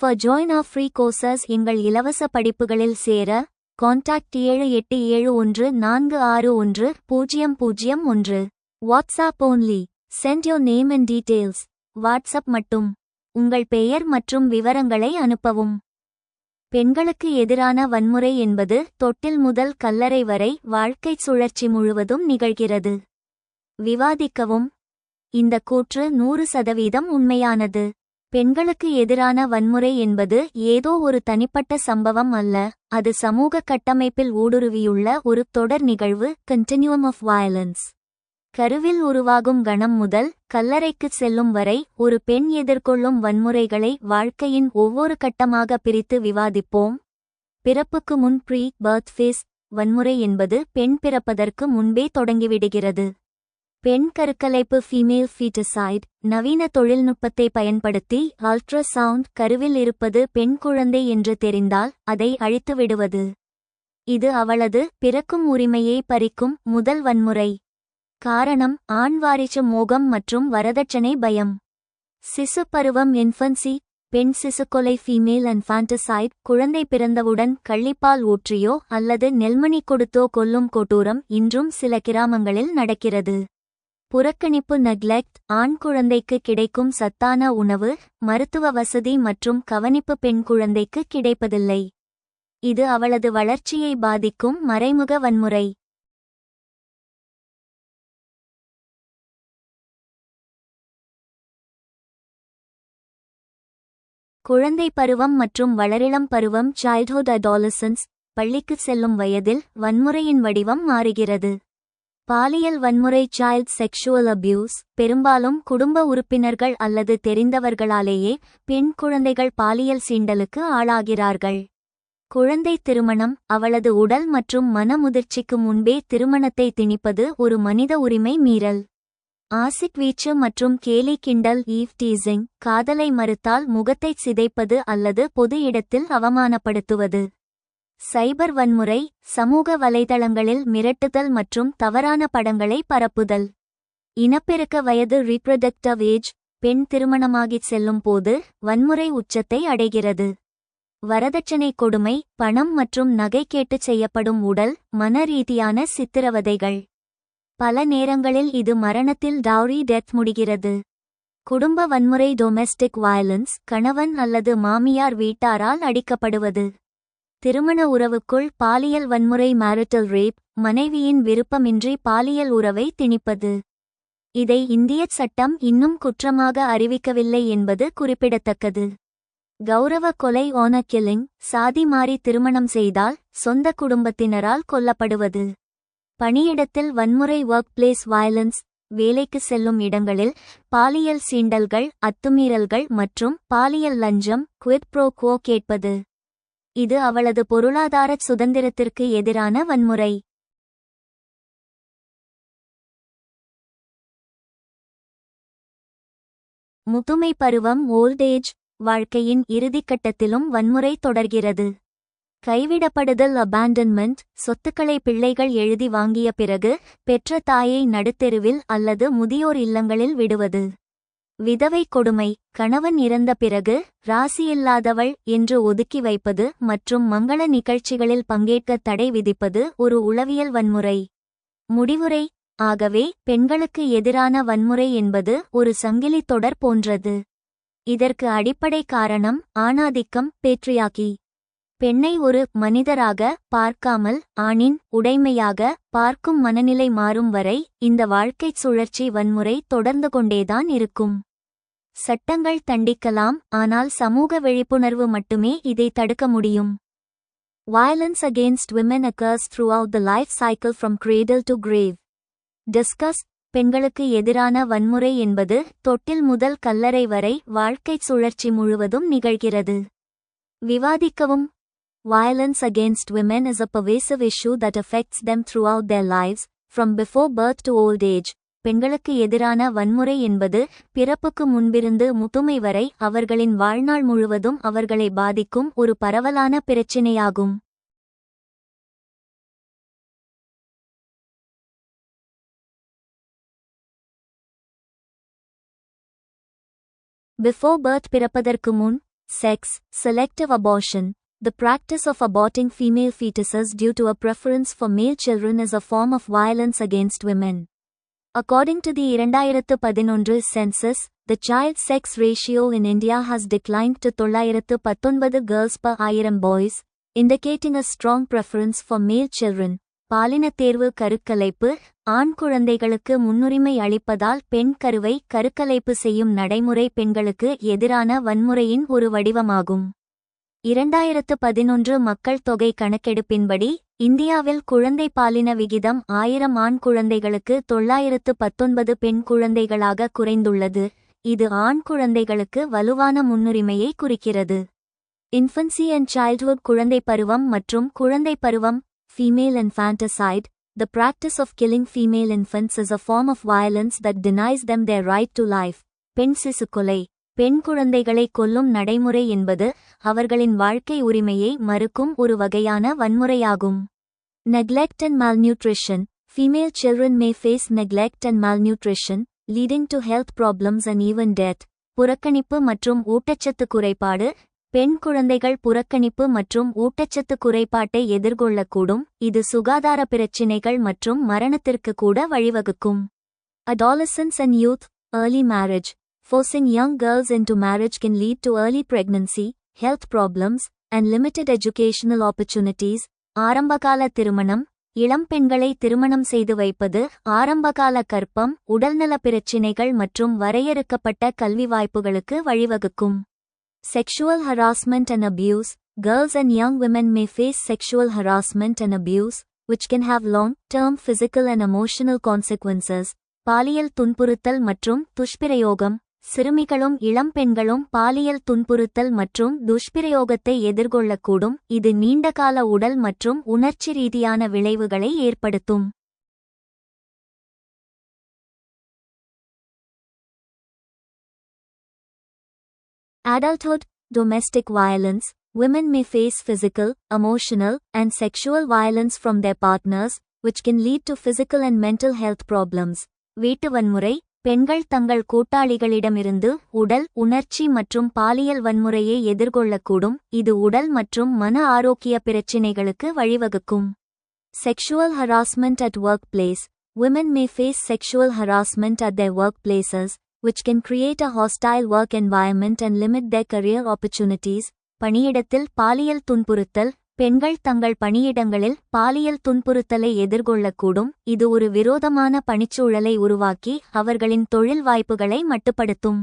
For join our free courses எங்கள் இலவச படிப்புகளில் சேர contact 7871461001. WhatsApp only. Send your name and details. WhatsApp மட்டும். உங்கள் பெயர் மற்றும் விவரங்களை அனுப்பவும். பெண்களுக்கு எதிரான வன்முறை என்பது தொட்டில் முதல் கல்லறை வரை வாழ்க்கைச் சுழற்சி முழுவதும் நிகழ்கிறது. விவாதிக்கவும். இந்த கூற்று 100% உண்மையானது. பெண்களுக்கு எதிரான வன்முறை என்பது ஏதோ ஒரு தனிப்பட்ட சம்பவம் அல்ல, அது சமூக கட்டமைப்பில் ஊடுருவியுள்ள ஒரு தொடர் நிகழ்வு, கண்டினியூம் ஆஃப் வயலன்ஸ். கருவில் உருவாகும் கணம் முதல் கல்லறைக்குச் செல்லும் வரை ஒரு பெண் எதிர்கொள்ளும் வன்முறைகளை வாழ்க்கையின் ஒவ்வொரு கட்டமாக பிரித்து விவாதிப்போம். பிறப்புக்கு முன் ப்ரீ பர்த் ஃபேஸ் வன்முறை என்பது பெண் பிறப்பதற்கு முன்பே தொடங்கிவிடுகிறது. பெண் கருக்கலைப்பு ஃபீமேல் ஃபீட்டசைட் நவீன தொழில்நுட்பத்தை பயன்படுத்தி அல்ட்ராசவுண்ட் கருவில் இருப்பது பெண் குழந்தை என்று தெரிந்தால் அதை அழித்துவிடுவது. இது அவளது பிறக்கும் உரிமையை பறிக்கும் முதல் வன்முறை. காரணம் ஆண் வாரிசு மோகம் மற்றும் வரதட்சணை பயம். சிசு பருவம் இன்ஃபன்சி பெண் சிசுக்கொலை ஃபீமேல் இன்ஃபான்டிசைட் குழந்தை பிறந்தவுடன் கள்ளிப்பால் ஊற்றியோ அல்லது நெல்மணி கொடுத்தோ கொல்லும் கொடூரம் இன்றும் சில கிராமங்களில் நடக்கிறது. புறக்கணிப்பு நெக்லெக்ட் ஆண் குழந்தைக்கு கிடைக்கும் சத்தான உணவு, மருத்துவ வசதி மற்றும் கவனிப்பு பெண் குழந்தைக்கு கிடைப்பதில்லை. இது அவளது வளர்ச்சியை பாதிக்கும் மறைமுக வன்முறை. குழந்தை பருவம் மற்றும் வளரிளம் பருவம் சைல்ட்ஹுட் அடாலசன்ஸ் பள்ளிக்கு செல்லும் வயதில் வன்முறையின் வடிவம் மாறுகிறது. பாலியல் வன்முறை சைல்ட் செக்ஷுவல் அபியூஸ் பெரும்பாலும் குடும்ப உறுப்பினர்கள் அல்லது தெரிந்தவர்களாலேயே பெண் குழந்தைகள் பாலியல் சீண்டலுக்கு ஆளாகிறார்கள். குழந்தை திருமணம் அவளது உடல் மற்றும் மன முதிர்ச்சிக்கு முன்பே திருமணத்தை திணிப்பது ஒரு மனித உரிமை மீறல். ஆசிட் வீச்சு மற்றும் கேலி கிண்டல் ஈவ் டீசிங் காதலை மறுத்தால் முகத்தைச் சிதைப்பது அல்லது பொது இடத்தில் அவமானப்படுத்துவது. சைபர் வன்முறை சமூக வலைதளங்களில் மிரட்டுதல் மற்றும் தவறான படங்களை பரப்புதல். இனப்பெருக்க வயது ரீப்ரொடக்டிவ் ஏஜ் பெண் திருமணமாகிச் செல்லும் போது வன்முறை உச்சத்தை அடைகிறது. வரதட்சணை கொடுமை பணம் மற்றும் நகை கேட்டுச் செய்யப்படும் உடல் மன ரீதியான சித்திரவதைகள். பல நேரங்களில் இது மரணத்தில் டவுரி டெத் முடிகிறது. குடும்ப வன்முறை டொமெஸ்டிக் வயலன்ஸ் கணவன் அல்லது மாமியார் வீட்டாரால் அடிக்கப்படுவது. திருமண உறவுக்குள் பாலியல் வன்முறை மேரிட்டல் ரேப் மனைவியின் விருப்பமின்றி பாலியல் உறவை திணிப்பது. இதை இந்திய சட்டம் இன்னும் குற்றமாக அறிவிக்கவில்லை என்பது குறிப்பிடத்தக்கது. கௌரவ கொலை ஆனர் கில்லிங் சாதி மாறி திருமணம் செய்தால் சொந்த குடும்பத்தினரால் கொல்லப்படுவது. பணியிடத்தில் வன்முறை ஒர்க் பிளேஸ் வயலன்ஸ் வேலைக்கு செல்லும் இடங்களில் பாலியல் சீண்டல்கள் அத்துமீறல்கள் மற்றும் பாலியல் லஞ்சம் குவிட் ப்ரோ குவோ கேட்பது. இது அவளது பொருளாதார சுதந்திரத்திற்கு எதிரான வன்முறை. முதுமை பருவம் ஓல்ட் ஏஜ் வாழ்க்கையின் இறுதிக்கட்டத்திலும் வன்முறை தொடர்கிறது. கைவிடப்படுதல் அபாண்டன்மெண்ட் சொத்துக்களை பிள்ளைகள் எழுதி வாங்கிய பிறகு பெற்ற தாயை நடுத்தெருவில் அல்லது முதியோர் இல்லங்களில் விடுவது. விதவை கொடுமை கணவன் இறந்த பிறகு ராசியில்லாதவள் என்று ஒதுக்கி வைப்பது மற்றும் மங்கள நிகழ்ச்சிகளில் பங்கேற்க தடை விதிப்பது ஒரு உளவியல் வன்முறை. முடிவுரை ஆகவே பெண்களுக்கு எதிரான வன்முறை என்பது ஒரு சங்கிலி தொடர் போன்றது. இதற்கு அடிப்படை காரணம் ஆணாதிக்கம் பேட்ரியார்கி. பெண்ணை ஒரு மனிதராக பார்க்காமல் ஆணின் உடைமையாக பார்க்கும் மனநிலை மாறும் வரை இந்த வாழ்க்கைச் சுழற்சி வன்முறை தொடர்ந்து கொண்டேதான் இருக்கும். சட்டங்கள் தண்டிக்கலாம், ஆனால் சமூக விழிப்புணர்வு மட்டுமே இதை தடுக்க முடியும். Violence against women occurs throughout the life cycle from cradle to grave. Discuss பெண்களுக்கு எதிரான வன்முறை என்பது தொட்டில் முதல் கல்லறை வரை வாழ்க்கைச் சுழற்சி முழுவதும் நிகழ்கிறது. விவாதிக்கவும். Violence against women is a pervasive issue that affects them throughout their lives, from before birth to old age. பெண்களுக்கு எதிரான வன்முறை என்பது பிறப்புக்கு முன்பிருந்து முதுமை வரை அவர்களின் வாழ்நாள் முழுவதும் அவர்களை பாதிக்கும் ஒரு பரவலான பிரச்சினையாகும். பிஃபோர் பர்த் பிறப்பதற்கு முன் Sex, selective abortion. The practice of aborting female fetuses due to a preference for male children is a form of violence against women. According to the 2011 census, the child sex ratio in India has declined to 919 girls per 1000 boys, indicating a strong preference for male children. பாலினத் தேர்வு கருக்கலைப்பு. ஆண் குழந்தைகளுக்கு முன்னுரிமை அளிப்பதால் பெண் கருவை கருக்கலைப்பு செய்யும் நடைமுறை பெண்களுக்கு எதிரான வன்முறையின் ஒரு வடிவமாகும். 2011 மக்கள் தொகை கணக்கெடுப்பின்படி இந்தியாவில் குழந்தை பாலின விகிதம் 1000 ஆண் குழந்தைகளுக்கு 919 பெண் குழந்தைகளாக குறைந்துள்ளது. இது ஆண் குழந்தைகளுக்கு வலுவான முன்னுரிமையை குறிக்கிறது. இன்ஃபன்சி அண்ட் சைல்ட்ஹுட் குழந்தை பருவம் மற்றும் குழந்தை பருவம். Female infanticide. The practice of killing female infants is a form of violence that denies them their right to life. பெண் சிசுக்கொலை. பெண் குழந்தைகளை கொல்லும் நடைமுறை என்பது அவர்களின் வாழ்க்கை உரிமையை மறுக்கும் ஒரு வகையான வன்முறையாகும். Neglect and malnutrition. Female children may face neglect and malnutrition, leading to health problems and even death. புறக்கணிப்பு மற்றும் ஊட்டச்சத்து குறைபாடு. பெண் குழந்தைகள் புறக்கணிப்பு மற்றும் ஊட்டச்சத்து குறைபாட்டை எதிர்கொள்ளக்கூடும், இது சுகாதார பிரச்சினைகள் மற்றும் மரணத்திற்கு கூட வழிவகுக்கும். Adolescence and youth. Early marriage. Forcing young girls into marriage can lead to early pregnancy, health problems, and limited educational opportunities. ஆரம்பகால திருமணம். இளம் பெண்களை திருமணம் செய்து வைப்பது ஆரம்பகால கர்ப்பம், உடல்நல பிரச்சினைகள் மற்றும் வரையறுக்கப்பட்ட கல்வி வாய்ப்புகளுக்கு வழிவகுக்கும். Sexual harassment and abuse. Girls and young women may face sexual harassment and abuse, which can have long-term physical and emotional consequences. பாலியல் துன்புறுத்தல் மற்றும் துஷ்பிரயோகம். சிறுமிகளும் இளம் பெண்களும் பாலியல் துன்புறுத்தல் மற்றும் துஷ்பிரயோகத்தை எதிர்கொள்ளக்கூடும், இது நீண்டகால உடல் மற்றும் உணர்ச்சி ரீதியான விளைவுகளை ஏற்படுத்தும். Adulthood. Domestic violence. Women may face physical, emotional, and sexual violence from their partners, which can lead to physical and mental health problems. வீட்டு வன்முறை. பெண்கள் தங்கள் கூட்டாளிகளிடமிருந்து உடல், உணர்ச்சி மற்றும் பாலியல் வன்முறையை எதிர்கொள்ளக்கூடும், இது உடல் மற்றும் மன ஆரோக்கிய பிரச்சினைகளுக்கு வழிவகுக்கும். Sexual harassment at workplace. Women may face sexual harassment at their workplaces, which can create a hostile work environment and limit their career opportunities. பணியிடத்தில் பாலியல் துன்புறுத்தல். பெண்கள் தங்கள் பணியிடங்களில் பாலியல் துன்புறுத்தலை எதிர்கொள்ளக்கூடும், இது ஒரு விரோதமான பணிச்சூழலை உருவாக்கி அவர்களின் தொழில் வாய்ப்புகளை மட்டுப்படுத்தும்.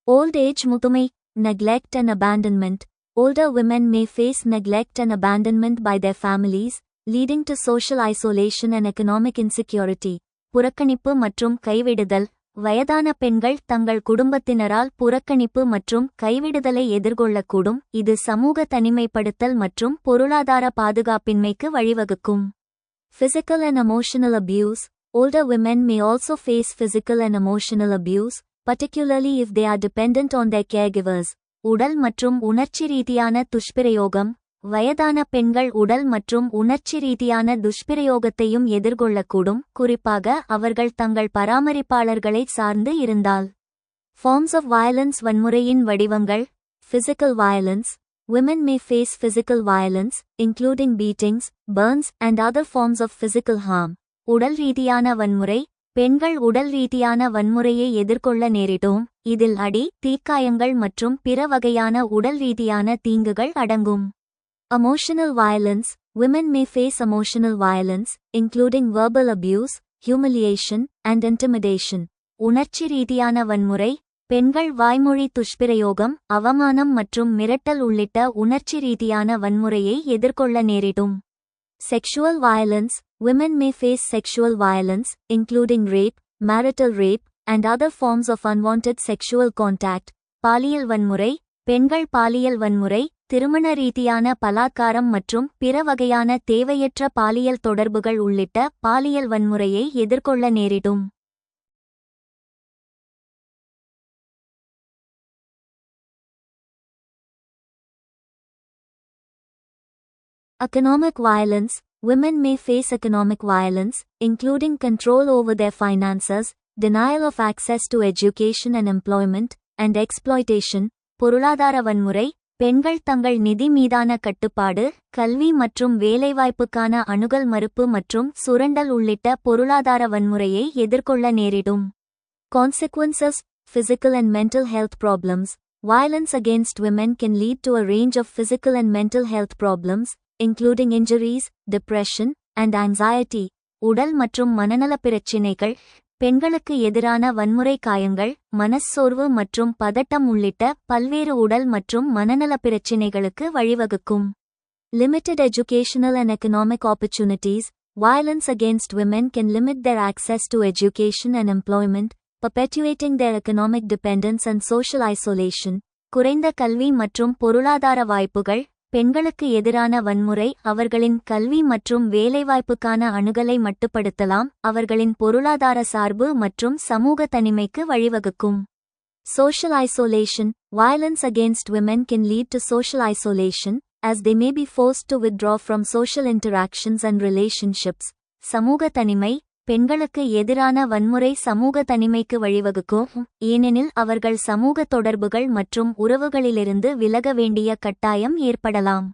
Old age. முதுமை. Neglect and abandonment. Older women may face neglect and abandonment by their families, leading to social isolation and economic insecurity. புறக்கணிப்பு மற்றும் கைவிடுதல். வயதான பெண்கள் தங்கள் குடும்பத்தினரால் புறக்கணிப்பு மற்றும் கைவிடுதலை எதிர்கொள்ளக்கூடும், இது சமூக தனிமைப்படுத்தல் மற்றும் பொருளாதார பாதுகாப்பின்மைக்கு வழிவகுக்கும். Physical and emotional abuse. Older women may also face physical and emotional abuse, particularly if they are dependent on their caregivers. உடல் மற்றும் உணர்ச்சி ரீதியான துஷ்பிரயோகம். வயதான பெண்கள் உடல் மற்றும் உணர்ச்சி ரீதியான துஷ்பிரயோகத்தையும் எதிர்கொள்ளக்கூடும், குறிப்பாக அவர்கள் தங்கள் பராமரிப்பாளர்களை சார்ந்து இருந்தால். Forms of violence. வன்முறையின் வடிவங்கள். Physical violence. Women may face physical violence, including beatings, burns, and other forms of physical harm. உடல் ரீதியான வன்முறை. பெண்கள் உடல் ரீதியான வன்முறையை எதிர்கொள்ள நேரிடும், இதில் அடி, தீக்காயங்கள் மற்றும் பிற வகையான உடல் ரீதியான தீங்குகள் அடங்கும். Emotional violence. Women may face emotional violence, including verbal abuse, humiliation, and intimidation. உணர்ச்சி ரீதியான வன்முறை. பெண்கள் வாய்மொழி துஷ்பிரயோகம், அவமானம் மற்றும் மிரட்டல் உள்ளிட்ட உணர்ச்சி ரீதியான வன்முறையை எதிர்கொள்ள நேரிடும். Sexual violence. Women may face sexual violence, including rape, marital rape, and other forms of unwanted sexual contact. பாலியல் வன்முறை. பெண்கள் பாலியல் வன்முறை, திருமண ரீதியான பலாத்காரம் மற்றும் பிற வகையான தேவையற்ற பாலியல் தொடர்புகள் உள்ளிட்ட பாலியல் வன்முறையை எதிர்கொள்ள நேரிடும். Economic violence. Women may face economic violence, including control over their finances, denial of access to education and employment, and exploitation. பொருளாதார வன்முறை, பெண்கள் தங்கள் நிதி மீதான கட்டுப்பாடு, கல்வி மற்றும் வேலைவாய்ப்புக்கான அணுகல் மறுப்பு மற்றும் சுரண்டல் உள்ளிட்ட பொருளாதார வன்முறையை எதிர்கொள்ள நேரிடும். Consequences: physical and mental health problems. Violence against women can lead to a range of physical and mental health problems, including injuries, depression, and anxiety. உடல் மற்றும் மனநல பிரச்சினைகள், பெண்களுக்கு எதிரான வன்முறை காயங்கள், மனச்சோர்வு மற்றும் பதட்டம் உள்ளிட்ட பல்வேறு உடல் மற்றும் மனநல பிரச்சினைகளுக்கு வழிவகுக்கும். Limited educational and economic opportunities. Violence against women can limit their access to education and employment, perpetuating their economic dependence and social isolation. குறைந்த கல்வி மற்றும் பொருளாதார வாய்ப்புகள், பெண்களுக்கு எதிரான வன்முறை அவர்களின் கல்வி மற்றும் வேலைவாய்ப்புக்கான அணுகலை மட்டுப்படுத்தலாம், அவர்களின் பொருளாதார சார்பு மற்றும் சமூக தனிமைக்கு வழிவகுக்கும். Social isolation. Violence against women can lead to social isolation, as they may be forced to withdraw from social interactions and relationships. சமூக தனிமை, பெண்களுக்கு எதிரான வன்முறை சமூக தனிமைக்கு வழிவகுக்கும், ஏனெனில் அவர்கள் சமூக தொடர்புகள் மற்றும் உறவுகளிலிருந்து விலக வேண்டிய கட்டாயம் ஏற்படலாம்.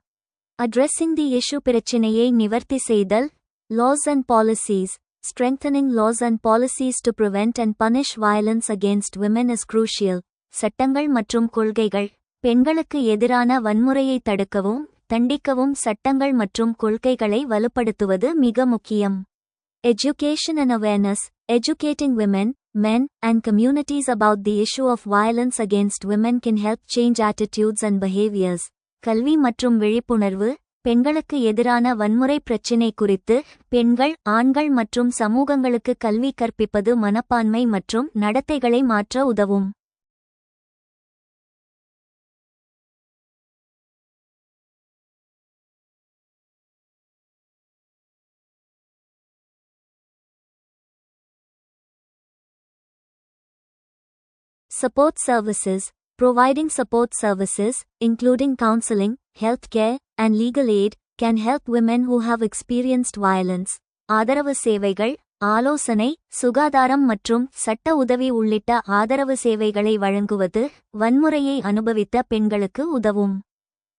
Addressing the issue. பிரச்சினையை நிவர்த்தி செய்தல். Laws and policies. Strengthening laws and policies to prevent and punish violence against women is crucial. சட்டங்கள் மற்றும் கொள்கைகள், பெண்களுக்கு எதிரான வன்முறையை தடுக்கவும் தண்டிக்கவும் சட்டங்கள் மற்றும் கொள்கைகளை வலுப்படுத்துவது மிக முக்கியம். Education and awareness. Educating women, men, and communities about the issue of violence against women can help change attitudes and behaviors. கல்வி மற்றும் விழிப்புணர்வு, பெண்களுக்கு எதிரான வன்முறை பிரச்சினை குறித்து பெண்கள், ஆண்கள் மற்றும் சமூகங்களுக்கு கல்வி கற்பிப்பது மனப்பான்மை மற்றும் நடத்தைகளை மாற்ற உதவும். Support services. Providing support services, including counseling, healthcare, and legal aid, can help women who have experienced violence. ஆதரவு சேவைகள், ஆலோசனை, சுகாதாரம் மற்றும் சட்ட உதவி உள்ளிட்ட ஆதரவு சேவைகளை வழங்குவது வன்முறையை அனுபவித்த பெண்களுக்கு உதவும்.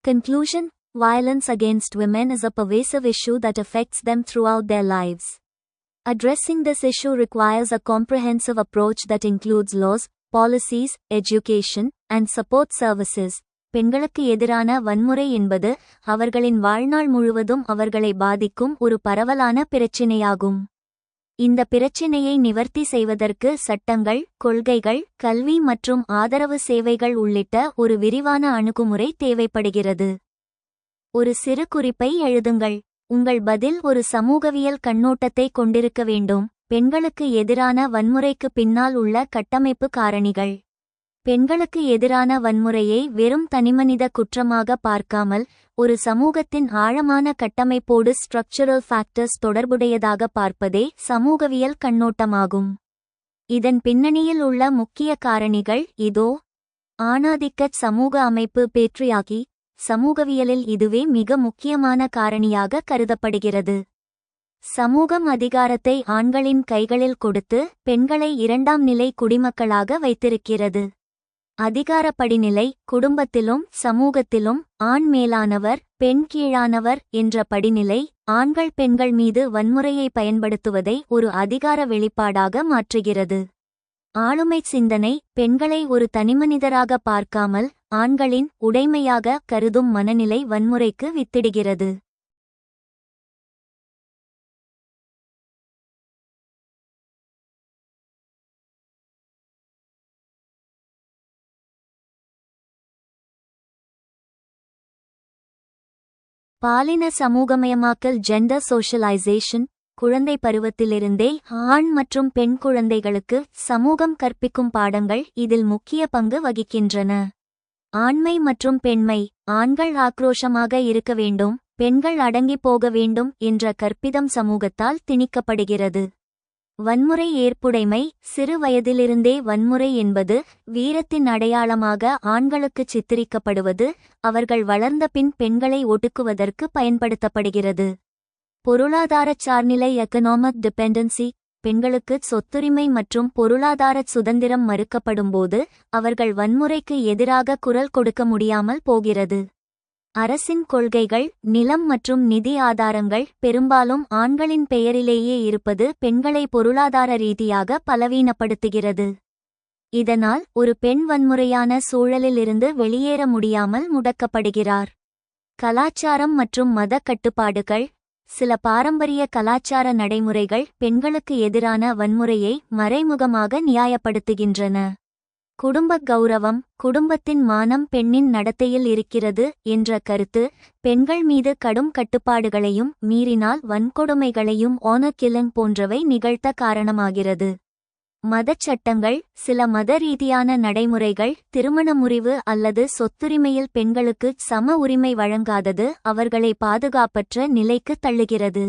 Conclusion. Violence against women is a pervasive issue that affects them throughout their lives. Addressing this issue requires a comprehensive approach that includes laws, policies, education, and support services. பெண்களுக்கு எதிரான வன்முறை என்பது அவர்களின் வாழ்நாள் முழுவதும் அவர்களை பாதிக்கும் ஒரு பரவலான பிரச்சினையாகும். இந்த பிரச்சினையை நிவர்த்தி செய்வதற்கு சட்டங்கள், கொள்கைகள், கல்வி மற்றும் ஆதரவு சேவைகள் உள்ளிட்ட ஒரு விரிவான அணுகுமுறை தேவைப்படுகிறது. ஒரு சிறு குறிப்பை எழுதுங்கள். உங்கள் பதில் ஒரு சமூகவியல் கண்ணோட்டத்தை கொண்டிருக்க வேண்டும். பெண்களுக்கு எதிரான வன்முறைக்கு பின்னால் உள்ள கட்டமைப்பு காரணிகள். பெண்களுக்கு எதிரான வன்முறையை வெறும் தனிமனித குற்றமாக பார்க்காமல், ஒரு சமூகத்தின் ஆழமான கட்டமைப்போடு ஸ்ட்ரக்சரல் ஃபேக்டர்ஸ் தொடர்புடையதாக பார்ப்பதே சமூகவியல் கண்ணோட்டமாகும். இதன் பின்னணியில் உள்ள முக்கிய காரணிகள் இதோ. ஆணாதிக்கச் சமூக அமைப்பு. பேட்ரியார்கி. சமூகவியலில் இதுவே மிக முக்கியமான காரணியாக கருதப்படுகிறது. சமூகம் அதிகாரத்தை ஆண்களின் கைகளில் கொடுத்து பெண்களை இரண்டாம் நிலை குடிமக்களாக வைத்திருக்கிறது. அதிகார படிநிலை. குடும்பத்திலும் சமூகத்திலும் ஆண் மேலானவர், பெண் கீழானவர் என்ற படிநிலை ஆண்கள் பெண்கள் மீது வன்முறையை பயன்படுத்துவதை ஒரு அதிகார வெளிப்பாடாக மாற்றுகிறது. ஆளுமைச் சிந்தனை. பெண்களை ஒரு தனிமனிதராக பார்க்காமல் ஆண்களின் உடைமையாக கருதும் மனநிலை வன்முறைக்கு வித்திடுகிறது. பாலின சமூகமயமாக்கல். Gender socialisation. குழந்தை பருவத்திலிருந்தே ஆண் மற்றும் பெண் குழந்தைகளுக்கு சமூகம் கற்பிக்கும் பாடங்கள் இதில் முக்கிய பங்கு வகிக்கின்றன. ஆண்மை மற்றும் பெண்மை. ஆண்கள் ஆக்ரோஷமாக இருக்க வேண்டும், பெண்கள் அடங்கி போக வேண்டும் என்ற கற்பிதம் சமூகத்தால் திணிக்கப்படுகிறது. வன்முறை ஏற்புடைமை. சிறு வயதிலிருந்தே வன்முறை என்பது வீரத்தின் அடையாளமாக ஆண்களுக்கு சித்தரிக்கப்படுவது அவர்கள் வளர்ந்த பின் பெண்களை ஒடுக்குவதற்கு பயன்படுத்தப்படுகிறது. பொருளாதாரச் சார்நிலை. Economic dependency. பெண்களுக்கு சொத்துரிமை மற்றும் பொருளாதார சுதந்திரம் மறுக்கப்படும்போது அவர்கள் வன்முறைக்கு எதிராக குரல் கொடுக்க முடியாமல் போகிறது. அரசின் கொள்கைகள், நிலம் மற்றும் நிதி ஆதாரங்கள் பெரும்பாலும் ஆண்களின் பெயரிலேயே இருப்பது பெண்களை பொருளாதார ரீதியாக பலவீனப்படுத்துகிறது. இதனால் ஒரு பெண் வன்முறையான சூழலிலிருந்து வெளியேற முடியாமல் முடக்கப்படுகிறார். கலாச்சாரம் மற்றும் மத கட்டுப்பாடுகள். சில பாரம்பரிய கலாச்சார நடைமுறைகள் பெண்களுக்கு எதிரான வன்முறையை மறைமுகமாக நியாயப்படுத்துகின்றன. குடும்ப கௌரவம், குடும்பத்தின் மானம் பெண்ணின் நடத்தையில் இருக்கிறது என்ற கருத்து பெண்கள் மீது கடும் கட்டுப்பாடுகளையும் மீறினால் வன்கொடுமைகளையும் ஆனர் கில்லிங் போன்றவை நிகழ்த்த காரணமாகிறது. மதச் சட்டங்கள். சில மத ரீதியான நடைமுறைகள் திருமண முறிவு அல்லது சொத்துரிமையில் பெண்களுக்கு சம உரிமை வழங்காதது அவர்களை பாதுகாப்பற்ற நிலைக்கு தள்ளுகிறது.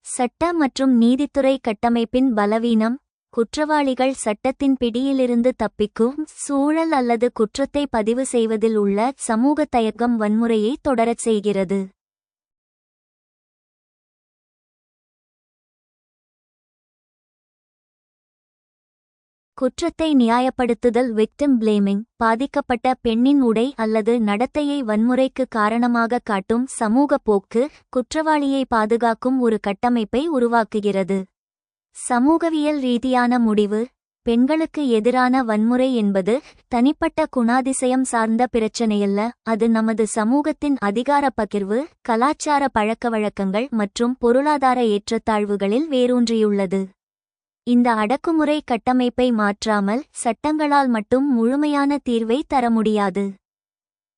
சட்ட மற்றும் நீதித்துறை கட்டமைப்பின் பலவீனம். குற்றவாளிகள் சட்டத்தின் பிடியிலிருந்து தப்பிக்கும் சூழல் அல்லது குற்றத்தை பதிவு செய்வதில் உள்ள சமூக தயக்கம் வன்முறையை தொடரச் செய்கிறது. குற்றத்தை நியாயப்படுத்துதல். Victim blaming. பாதிக்கப்பட்ட பெண்ணின் உடை அல்லது நடத்தையை வன்முறைக்கு காரணமாக காட்டும் சமூக போக்கு குற்றவாளியை பாதுகாக்கும் ஒரு கட்டமைப்பை உருவாக்குகிறது. சமூகவியல் ரீதியான முடிவு. பெண்களுக்கு எதிரான வன்முறை என்பது தனிப்பட்ட குணாதிசயம் சார்ந்த பிரச்சனையல்ல, அது நமது சமூகத்தின் அதிகார பகிர்வு, கலாச்சார பழக்கவழக்கங்கள் மற்றும் பொருளாதார ஏற்றத்தாழ்வுகளில் வேரூன்றியுள்ளது. இந்த அடக்குமுறை கட்டமைப்பை மாற்றாமல் சட்டங்களால் மட்டும் முழுமையான தீர்வை தர முடியாது.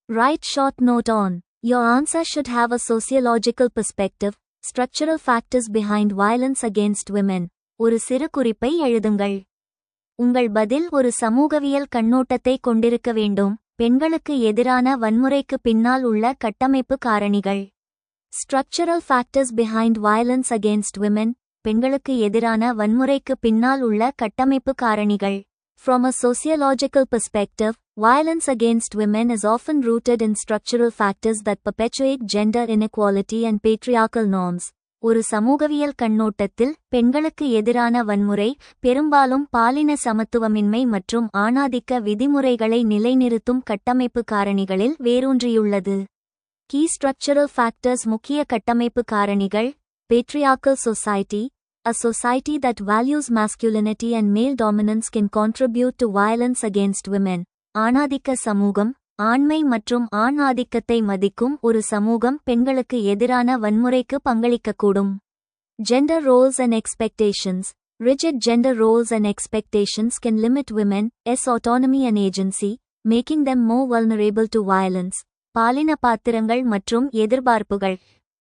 Write short note on. Your answer should have a sociological perspective. Structural factors behind violence against women. ஒரு சிறு குறிப்பை எழுதுங்கள். உங்கள் பதில் ஒரு சமூகவியல் கண்ணோட்டத்தை கொண்டிருக்க வேண்டும். பெண்களுக்கு எதிரான வன்முறைக்கு பின்னால் உள்ள கட்டமைப்பு காரணிகள். Structural factors behind violence against women. பெண்களுக்கு எதிரான வன்முறைக்கு பின்னால் உள்ள கட்டமைப்பு காரணிகள். From a sociological perspective, violence against women is often rooted in structural factors that perpetuate gender inequality and patriarchal norms. ஒரு சமூகவியல் கண்ணோட்டத்தில் பெண்களுக்கு எதிரான வன்முறை பெரும்பாலும் பாலின சமத்துவமின்மை மற்றும் ஆணாதிக்க விதிமுறைகளை நிலைநிறுத்தும் கட்டமைப்பு காரணிகளில் வேரூன்றியுள்ளது. Key structural factors. முக்கிய கட்டமைப்பு காரணிகள். Patriarchal society. A society that values masculinity and male dominance can contribute to violence against women. ஆணாதிக்க சமூகம். ஆண்மை மற்றும் ஆண் ஆதிக்கத்தை மதிக்கும் ஒரு சமூகம் பெண்களுக்கு எதிரான வன்முறைக்கு பங்களிக்கக்கூடும். Gender roles and expectations. Rigid gender roles and expectations can limit women's autonomy and agency, making them more vulnerable to violence. பாலின பாத்திரங்கள் மற்றும் எதிர்பார்ப்புகள்.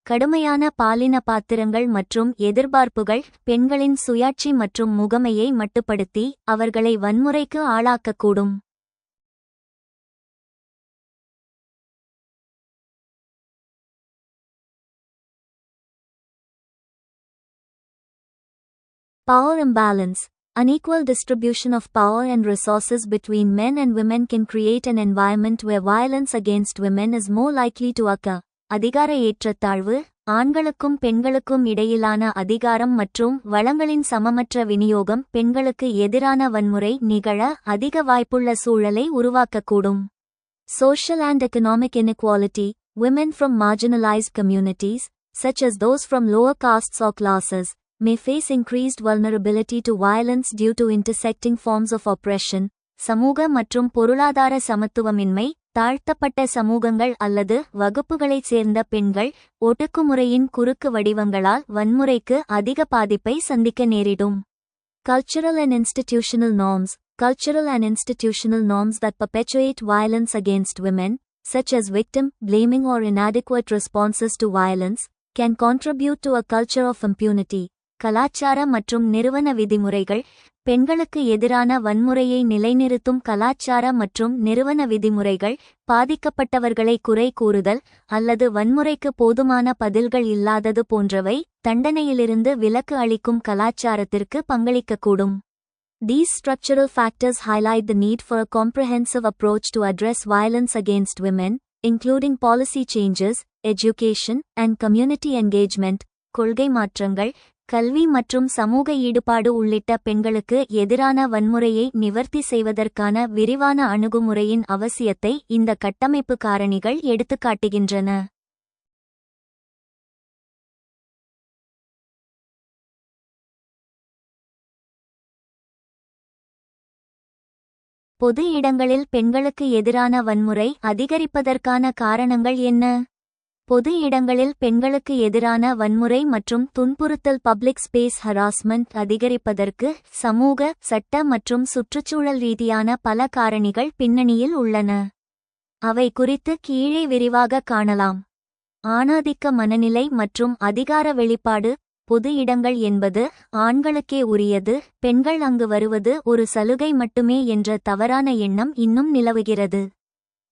கடுமையான பாலின பாத்திரங்கள் மற்றும் எதிர்பார்ப்புகள் பெண்களின் சுயாட்சி மற்றும் முகமையை மட்டுப்படுத்தி அவர்களை வன்முறைக்கு ஆளாக்கக்கூடும். Power imbalance. Unequal distribution of power and resources between men and women can create an environment where violence against women is more likely to occur. அதிகார ஏற்றத்தாழ்வு. ஆண்களுக்கும் பெண்களுக்கும் இடையிலான அதிகாரம் மற்றும் வளங்களின் சமமற்ற விநியோகம் பெண்களுக்கு எதிரான வன்முறை நிகழ அதிக வாய்ப்புள்ள சூழலை உருவாக்கக்கூடும். Social and economic inequality. Women from marginalized communities, such as those from lower castes or classes, may face increased vulnerability to violence due to intersecting forms of oppression. சமூக மற்றும் பொருளாதார சமத்துவமின்மை. தாழ்த்தப்பட்ட சமூகங்கள் அல்லது வகுப்புகளைச் சேர்ந்த பெண்கள் ஒடுக்குமுறையின் குறுக்கு வடிவங்களால் வன்முறைக்கு அதிக பாதிப்பை சந்திக்க நேரிடும். Cultural and institutional norms. Cultural and institutional norms that perpetuate violence against women, such as victim blaming or inadequate responses to violence, can contribute to a culture of impunity. கலாச்சார மற்றும் நிறுவன விதிமுறைகள். பெண்களுக்கு எதிரான வன்முறையை நிலைநிறுத்தும் கலாச்சார மற்றும் நிறுவன விதிமுறைகள் பாதிக்கப்பட்டவர்களை குறை கூறுதல் அல்லது வன்முறைக்கு போதுமான பதில்கள் இல்லாதது போன்றவை தண்டனையிலிருந்து விலக்கு அளிக்கும் கலாச்சாரத்திற்கு பங்களிக்கக்கூடும். These structural factors highlight the need for a comprehensive approach to address violence against women, including policy changes, education, and community engagement. கொள்கை மாற்றங்கள். கல்வி மற்றும் சமூக ஈடுபாடு உள்ளிட்ட பெண்களுக்கு எதிரான வன்முறையை நிவர்த்தி செய்வதற்கான விரிவான அணுகுமுறையின் அவசியத்தை இந்த கட்டமைப்பு காரணிகள் எடுத்துக்காட்டுகின்றன. பொது இடங்களில் பெண்களுக்கு எதிரான வன்முறை அதிகரிப்பதற்கான காரணங்கள் என்ன? பொது இடங்களில் பெண்களுக்கு எதிரான வன்முறை மற்றும் துன்புறுத்தல் பப்ளிக் ஸ்பேஸ் ஹராஸ்மெண்ட் அதிகரிப்பதற்கு சமூக, சட்ட மற்றும் சுற்றுச்சூழல் ரீதியான பல காரணிகள் பின்னணியில் உள்ளன. அவை குறித்து கீழே விரிவாக காணலாம். ஆணாதிக்க மனநிலை மற்றும் அதிகார வெளிப்பாடு. பொது இடங்கள் என்பது ஆண்களுக்கே உரியது, பெண்கள் அங்கு வருவது ஒரு சலுகை மட்டுமே என்ற தவறான எண்ணம் இன்னும் நிலவுகிறது.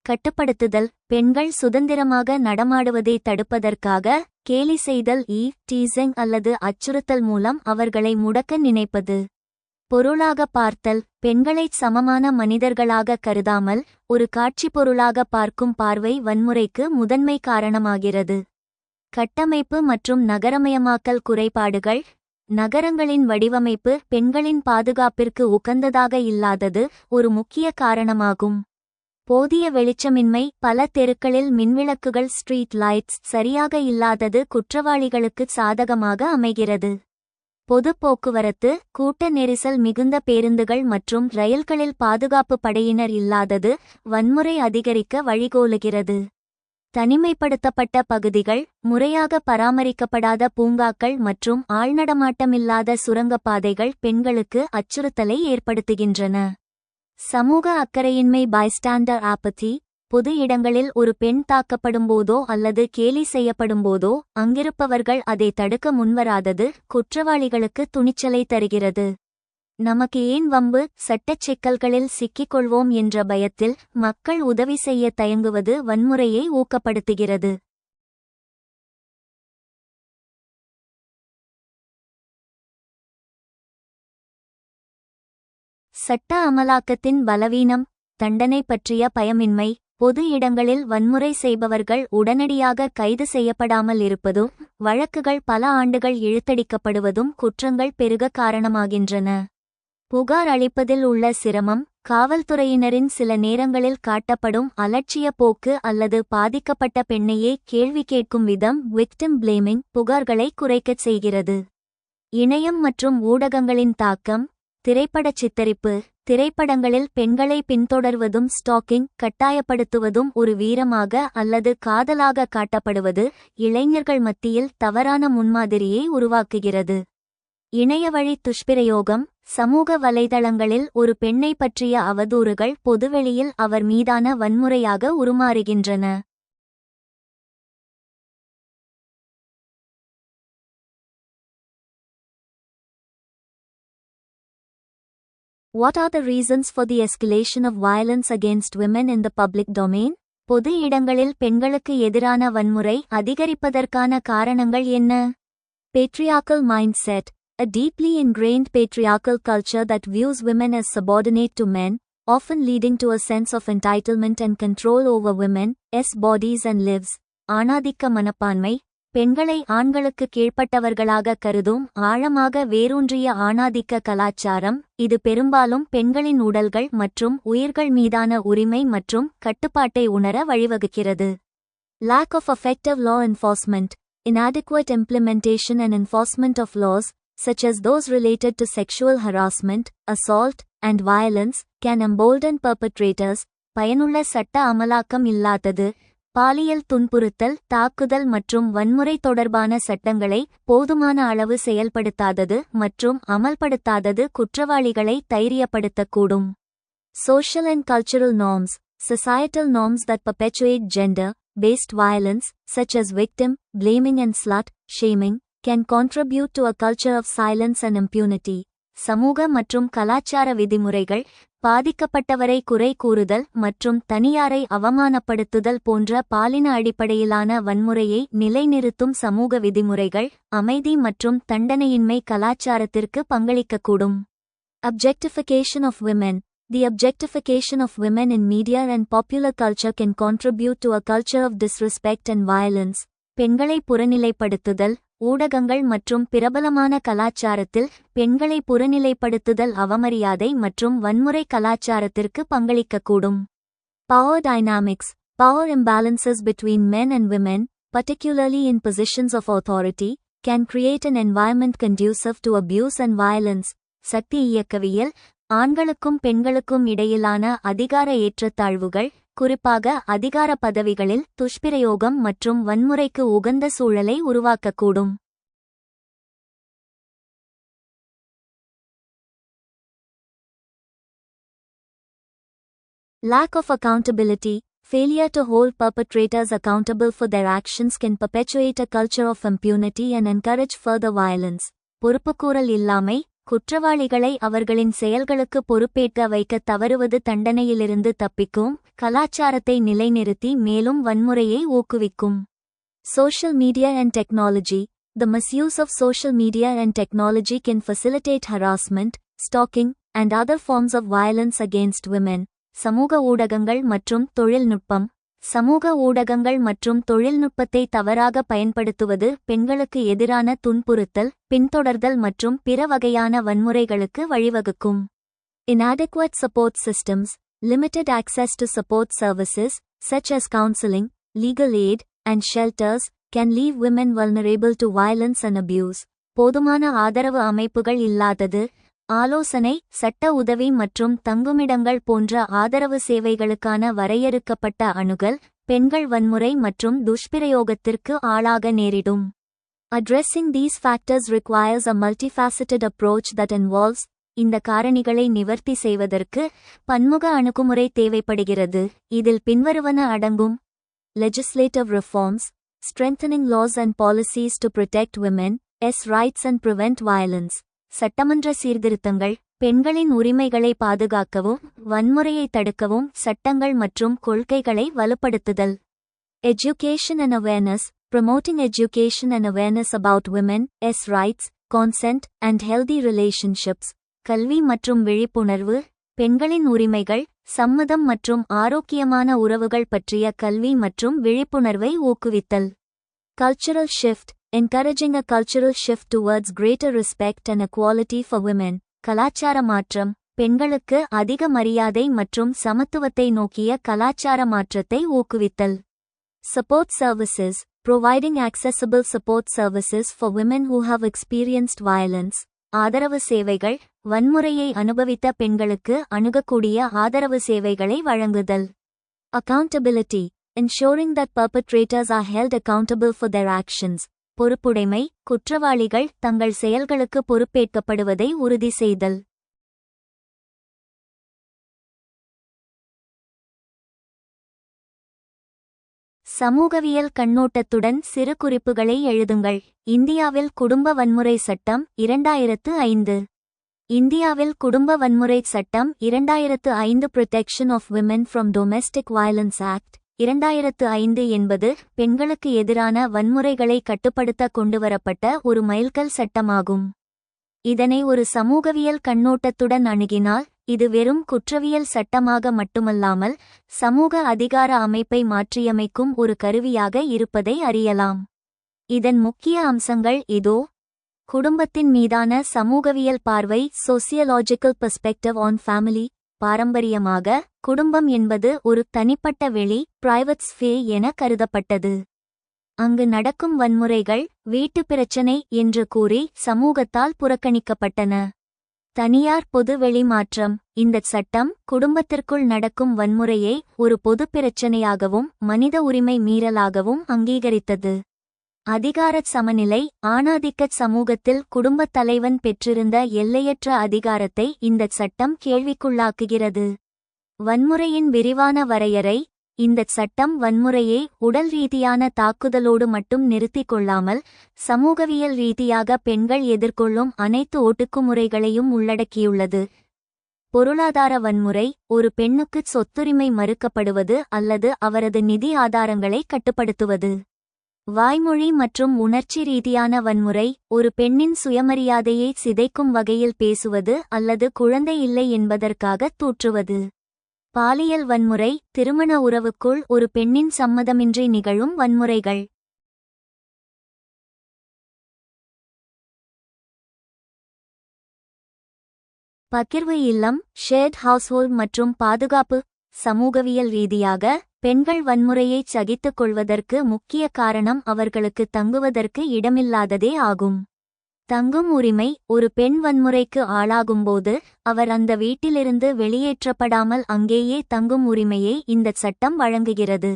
கட்டுப்படுத்துதல். பெண்கள் சுதந்திரமாக நடமாடுவதை தடுப்பதற்காக கேலி செய்தல், டீசிங் அல்லது அச்சுறுத்தல் மூலம் அவர்களை முடக்க நினைப்பது. பொருளாக பார்த்தல். பெண்களைச் சமமான மனிதர்களாக கருதாமல் ஒரு காட்சிப் பொருளாக பார்க்கும் பார்வை வன்முறைக்கு முதன்மை காரணமாகிறது. கட்டமைப்பு மற்றும் நகரமயமாக்கல் குறைபாடுகள். நகரங்களின் வடிவமைப்பு பெண்களின் பாதுகாப்பிற்கு உகந்ததாக இல்லாதது ஒரு முக்கிய காரணமாகும். போதிய வெளிச்சமின்மை. பல தெருக்களில் மின்விளக்குகள் ஸ்ட்ரீட் லைட்ஸ் சரியாக இல்லாதது குற்றவாளிகளுக்கு சாதகமாக அமைகிறது. பொது போக்குவரத்து. கூட்ட நெரிசல் மிகுந்த பேருந்துகள் மற்றும் ரயில்களில் பாதுகாப்பு படையினர் இல்லாதது வன்முறை அதிகரிக்க வழிகோலுகிறது. தனிமைப்படுத்தப்பட்ட பகுதிகள். முறையாக பராமரிக்கப்படாத பூங்காக்கள் மற்றும் ஆள்நடமாட்டமில்லாத சுரங்கப்பாதைகள் பெண்களுக்கு அச்சுறுத்தலை ஏற்படுத்துகின்றன. சமூக அக்கறையின்மை பைஸ்டாண்டர் ஆபத்தி. பொது இடங்களில் ஒரு பெண் தாக்கப்படும்போதோ அல்லது கேலி செய்யப்படும்போதோ அங்கிருப்பவர்கள் அதை தடுக்க முன்வராதது குற்றவாளிகளுக்கு துணிச்சலை தருகிறது. நமக்கு ஏன் வம்பு, சட்டச் சிக்கல்களில் சிக்கிக்கொள்வோம் என்ற பயத்தில் மக்கள் உதவி செய்ய தயங்குவது வன்முறையை ஊக்கப்படுத்துகிறது. சட்ட அமலாக்கத்தின் பலவீனம். தண்டனை பற்றிய பயமின்மை. பொது இடங்களில் வன்முறை செய்பவர்கள் உடனடியாக கைது செய்யப்படாமல் இருப்பதும் வழக்குகள் பல ஆண்டுகள் இழுத்தடிக்கப்படுவதும் குற்றங்கள் பெருக காரணமாகின்றன. புகார் அளிப்பதில் உள்ள சிரமம். காவல்துறையினரின் சில நேரங்களில் காட்டப்படும் அலட்சிய போக்கு அல்லது பாதிக்கப்பட்ட பெண்ணையே கேள்வி கேட்கும் விதம் விக்டிம் பிளேமிங் புகார்களை குறைக்கச் செய்கிறது. இணையம் மற்றும் ஊடகங்களின் தாக்கம். திரைப்படச் சித்தரிப்பு. திரைப்படங்களில் பெண்களை பின்தொடர்வதும் ஸ்டாக்கிங் கட்டாயப்படுத்துவதும் ஒரு வீரமாக அல்லது காதலாக காட்டப்படுவது இளைஞர்கள் மத்தியில் தவறான முன்மாதிரியை உருவாக்குகிறது. இணையவழி துஷ்பிரயோகம். சமூக வலைதளங்களில் ஒரு பெண்ணை பற்றிய அவதூறுகள் பொதுவெளியில் அவர் மீதான வன்முறையாக உருமாறுகின்றன. What are the reasons for the escalation of violence against women in the public domain? பொது இடங்களில் பெண்களுக்கு எதிரான வன்முறை அதிகரிப்பதற்கான காரணங்கள் என்ன? Patriarchal mindset. A deeply ingrained patriarchal culture that views women as subordinate to men, often leading to a sense of entitlement and control over women's bodies and lives. ஆணாதிக்க மனப்பான்மை. பெண்களை ஆண்களுக்கு கீழ்ப்பட்டவர்களாக கருதும் ஆழமாக வேரூன்றிய ஆணாதிக்க கலாச்சாரம். இது பெரும்பாலும் பெண்களின் உடல்கள் மற்றும் உயிர்கள் மீதான உரிமை மற்றும் கட்டுப்பாட்டை உணர வழிவகுக்கிறது. Lack of effective law enforcement. Inadequate implementation and enforcement of laws, such as those related to sexual harassment, assault, and violence, can embolden perpetrators. பயனுள்ள சட்ட அமலாக்கம் இல்லாதது. பாலியல் துன்புறுத்தல், தாக்குதல் மற்றும் வன்முறை தொடர்பான சட்டங்களை போதுமான அளவு செயல்படுத்தாதது மற்றும் அமல்படுத்தாதது குற்றவாளிகளை தைரியப்படுத்தக்கூடும். Social and cultural norms. Societal norms that perpetuate gender-based violence, such as victim blaming and slut-shaming, can contribute to a culture of silence and impunity. சமூக மற்றும் கலாச்சார விதிமுறைகள். பாதிக்கப்பட்டவரை குறை கூறுதல் மற்றும் தனியாரை அவமானப்படுத்துதல் போன்ற பாலின அடிப்படையிலான வன்முறையை நிலைநிறுத்தும் சமூக விதிமுறைகள் அமைதி மற்றும் தண்டனையின்மை கலாச்சாரத்திற்கு பங்களிக்கக்கூடும். Objectification of women. The objectification of women in media and popular culture can contribute to a culture of disrespect and violence. பெண்களை புறநிலைப்படுத்துதல், ஊடகங்கள் மற்றும் பிரபலமான கலாச்சாரத்தில் பெண்களை புறநிலைப்படுத்துதல் அவமரியாதை மற்றும் வன்முறை கலாச்சாரத்திற்கு பங்களிக்கக்கூடும். Power dynamics. Power imbalances between men and women, particularly in positions of authority, can create an environment conducive to abuse and violence. சக்தி இயக்கவியல். ஆண்களுக்கும் பெண்களுக்கும் இடையிலான அதிகார ஏற்றத்தாழ்வுகள், குறிப்பாக அதிகார பதவிகளில் துஷ்பிரயோகம் மற்றும் வன்முறைக்கு உகந்த சூழலை உருவாக்கக்கூடும். Lack of accountability. Failure to hold perpetrators accountable for their actions can perpetuate a culture of impunity and encourage further violence. பொறுப்புக்கூறல் இல்லாமை. குற்றவாளிகளை அவர்களின் செயல்களுக்கு பொறுப்பேற்க வைக்க தவறுவது தண்டனையிலிருந்து தப்பிக்கும் கலாச்சாரத்தை நிலைநிறுத்தி மேலும் வன்முறையை ஊக்குவிக்கும். Social media and technology. The misuse of social media and technology can facilitate harassment, stalking, and other forms of violence against women. சமூக ஊடகங்கள் மற்றும் தொழில்நுட்பம். சமூக ஊடகங்கள் மற்றும் தொழில்நுட்பத்தை தவறாக பயன்படுத்துவது பெண்களுக்கு எதிரான துன்புறுத்தல், பின்தொடர்தல் மற்றும் பிற வகையான வன்முறைகளுக்கு வழிவகுக்கும். Inadequate support systems. Limited access to support services, such as counseling, legal aid, and shelters, can leave women vulnerable to violence and abuse. போதுமான ஆதரவு அமைப்புகள் இல்லாதது, ஆலோசனை, சட்ட உதவி மற்றும் தங்குமிடங்கள் போன்ற ஆதரவு சேவைகளுக்கான வரையறுக்கப்பட்ட அணுகல், பெண்கள் வன்முறை மற்றும் துஷ்பிரயோகத்திற்கு ஆளாக நேரிடும். Addressing these factors requires a multifaceted approach that involves. இந்த காரணிகளை நிவர்த்தி செய்வதற்கு பன்முக அணுகுமுறை தேவைப்படுகிறது. இதில் பின்வருவன அடங்கும். Legislative reforms. Strengthening laws and policies to protect women's rights and prevent violence. சட்டமன்ற சீர்திருத்தங்கள். பெண்களின் உரிமைகளை பாதுகாக்கவும் வன்முறையை தடுக்கவும் சட்டங்கள் மற்றும் கொள்கைகளை வலுப்படுத்துதல். Education and awareness. Promoting education and awareness about women's rights, consent, and healthy relationships. கல்வி மற்றும் விழிப்புணர்வு. பெண்களின் உரிமைகள், சம்மதம் மற்றும் ஆரோக்கியமான உறவுகள் பற்றிய கல்வி மற்றும் விழிப்புணர்வை ஊக்குவித்தல். Cultural shift. Encouraging a cultural shift towards greater respect and equality for women. கலாச்சார மாற்றம். பெண்களுக்கு அதிக மரியாதை மற்றும் சமத்துவத்தை நோக்கிய கலாச்சார மாற்றத்தை ஊக்குவித்தல். Support services. Providing accessible support services for women who have experienced violence. ஆதரவு சேவைகள். வன்முறையை அனுபவித்த பெண்களுக்கு அணுகக்கூடிய ஆதரவு சேவைகளை வழங்குதல். Accountability. Ensuring that perpetrators are held accountable for their actions. பொறுப்புடைமை. குற்றவாளிகள் தங்கள் செயல்களுக்கு பொறுப்பேற்கப்படுவதை உறுதி செய்தல். சமூகவியல் கண்ணோட்டத்துடன் சிறு குறிப்புகளை எழுதுங்கள். இந்தியாவில் குடும்ப வன்முறை சட்டம் 2005. இந்தியாவில் குடும்ப வன்முறை சட்டம் 2005 Protection of Women from Domestic Violence Act 2005 என்பது பெண்களுக்கு எதிரான வன்முறைகளை கட்டுப்படுத்த கொண்டுவரப்பட்ட ஒரு மைல்கல் சட்டமாகும். இதனை ஒரு சமூகவியல் கண்ணோட்டத்துடன் அணுகினால் இது வெறும் குற்றவியல் சட்டமாக மட்டுமல்லாமல் சமூக அதிகார அமைப்பை மாற்றியமைக்கும் ஒரு கருவியாக இருப்பதை அறியலாம். இதன் முக்கிய அம்சங்கள் இதோ. குடும்பத்தின் மீதான சமூகவியல் பார்வை. Sociological perspective on family. பாரம்பரியமாக குடும்பம் என்பது ஒரு தனிப்பட்ட வெளி, பிரைவேட் ஸ்பேஸ் என கருதப்பட்டது. அங்கு நடக்கும் வன்முறைகள் வீட்டு பிரச்சனை என்று கூறி சமூகத்தால் புறக்கணிக்கப்பட்டன. தனியார் பொது வெளிமாற்றம். இந்த சட்டம் குடும்பத்திற்குள் நடக்கும் வன்முறையை ஒரு பொது பிரச்சனையாகவும் மனித உரிமை மீறலாகவும் அங்கீகரித்தது. அதிகாரச் சமநிலை. ஆணாதிக்கச் சமூகத்தில் குடும்பத் தலைவன் பெற்றிருந்த எல்லையற்ற அதிகாரத்தை இந்தச் சட்டம் கேள்விக்குள்ளாக்குகிறது. வன்முறையின் விரிவான வரையறை. இந்தச் சட்டம் வன்முறையை உடல் ரீதியான தாக்குதலோடு மட்டும் நிறுத்திக் கொள்ளாமல் சமூகவியல் ரீதியாக பெண்கள் எதிர்கொள்ளும் அனைத்து ஒடுக்குமுறைகளையும் உள்ளடக்கியுள்ளது. பொருளாதார வன்முறை. ஒரு பெண்ணுக்கு சொத்துரிமை மறுக்கப்படுவது அல்லது அவரது நிதி ஆதாரங்களை கட்டுப்படுத்துவது. வாய்மொழி மற்றும் உணர்ச்சி ரீதியான வன்முறை. ஒரு பெண்ணின் சுயமரியாதையை சிதைக்கும் வகையில் பேசுவது அல்லது குழந்தை இல்லை என்பதற்காக தூற்றுவது. பாலியல் வன்முறை. திருமண உறவுக்குள் ஒரு பெண்ணின் சம்மதமின்றி நிகழும் வன்முறைகள். பகிர்வு இல்லம், ஷேர்ட் ஹவுஸ்ஹோல்ட் மற்றும் பாதுகாப்பு. சமூகவியல் ரீதியாக பெண்கள் வன்முறையை சகித்துக் கொள்வதற்கு முக்கிய காரணம் அவர்களுக்கு தங்குவதற்கு இடமில்லாததே ஆகும். தங்கும் உரிமை. ஒரு பெண் வன்முறைக்கு ஆளாகும்போது அவர் அந்த வீட்டிலிருந்து வெளியேற்றப்படாமல் அங்கேயே தங்கும் உரிமையை இந்த சட்டம் வழங்குகிறது.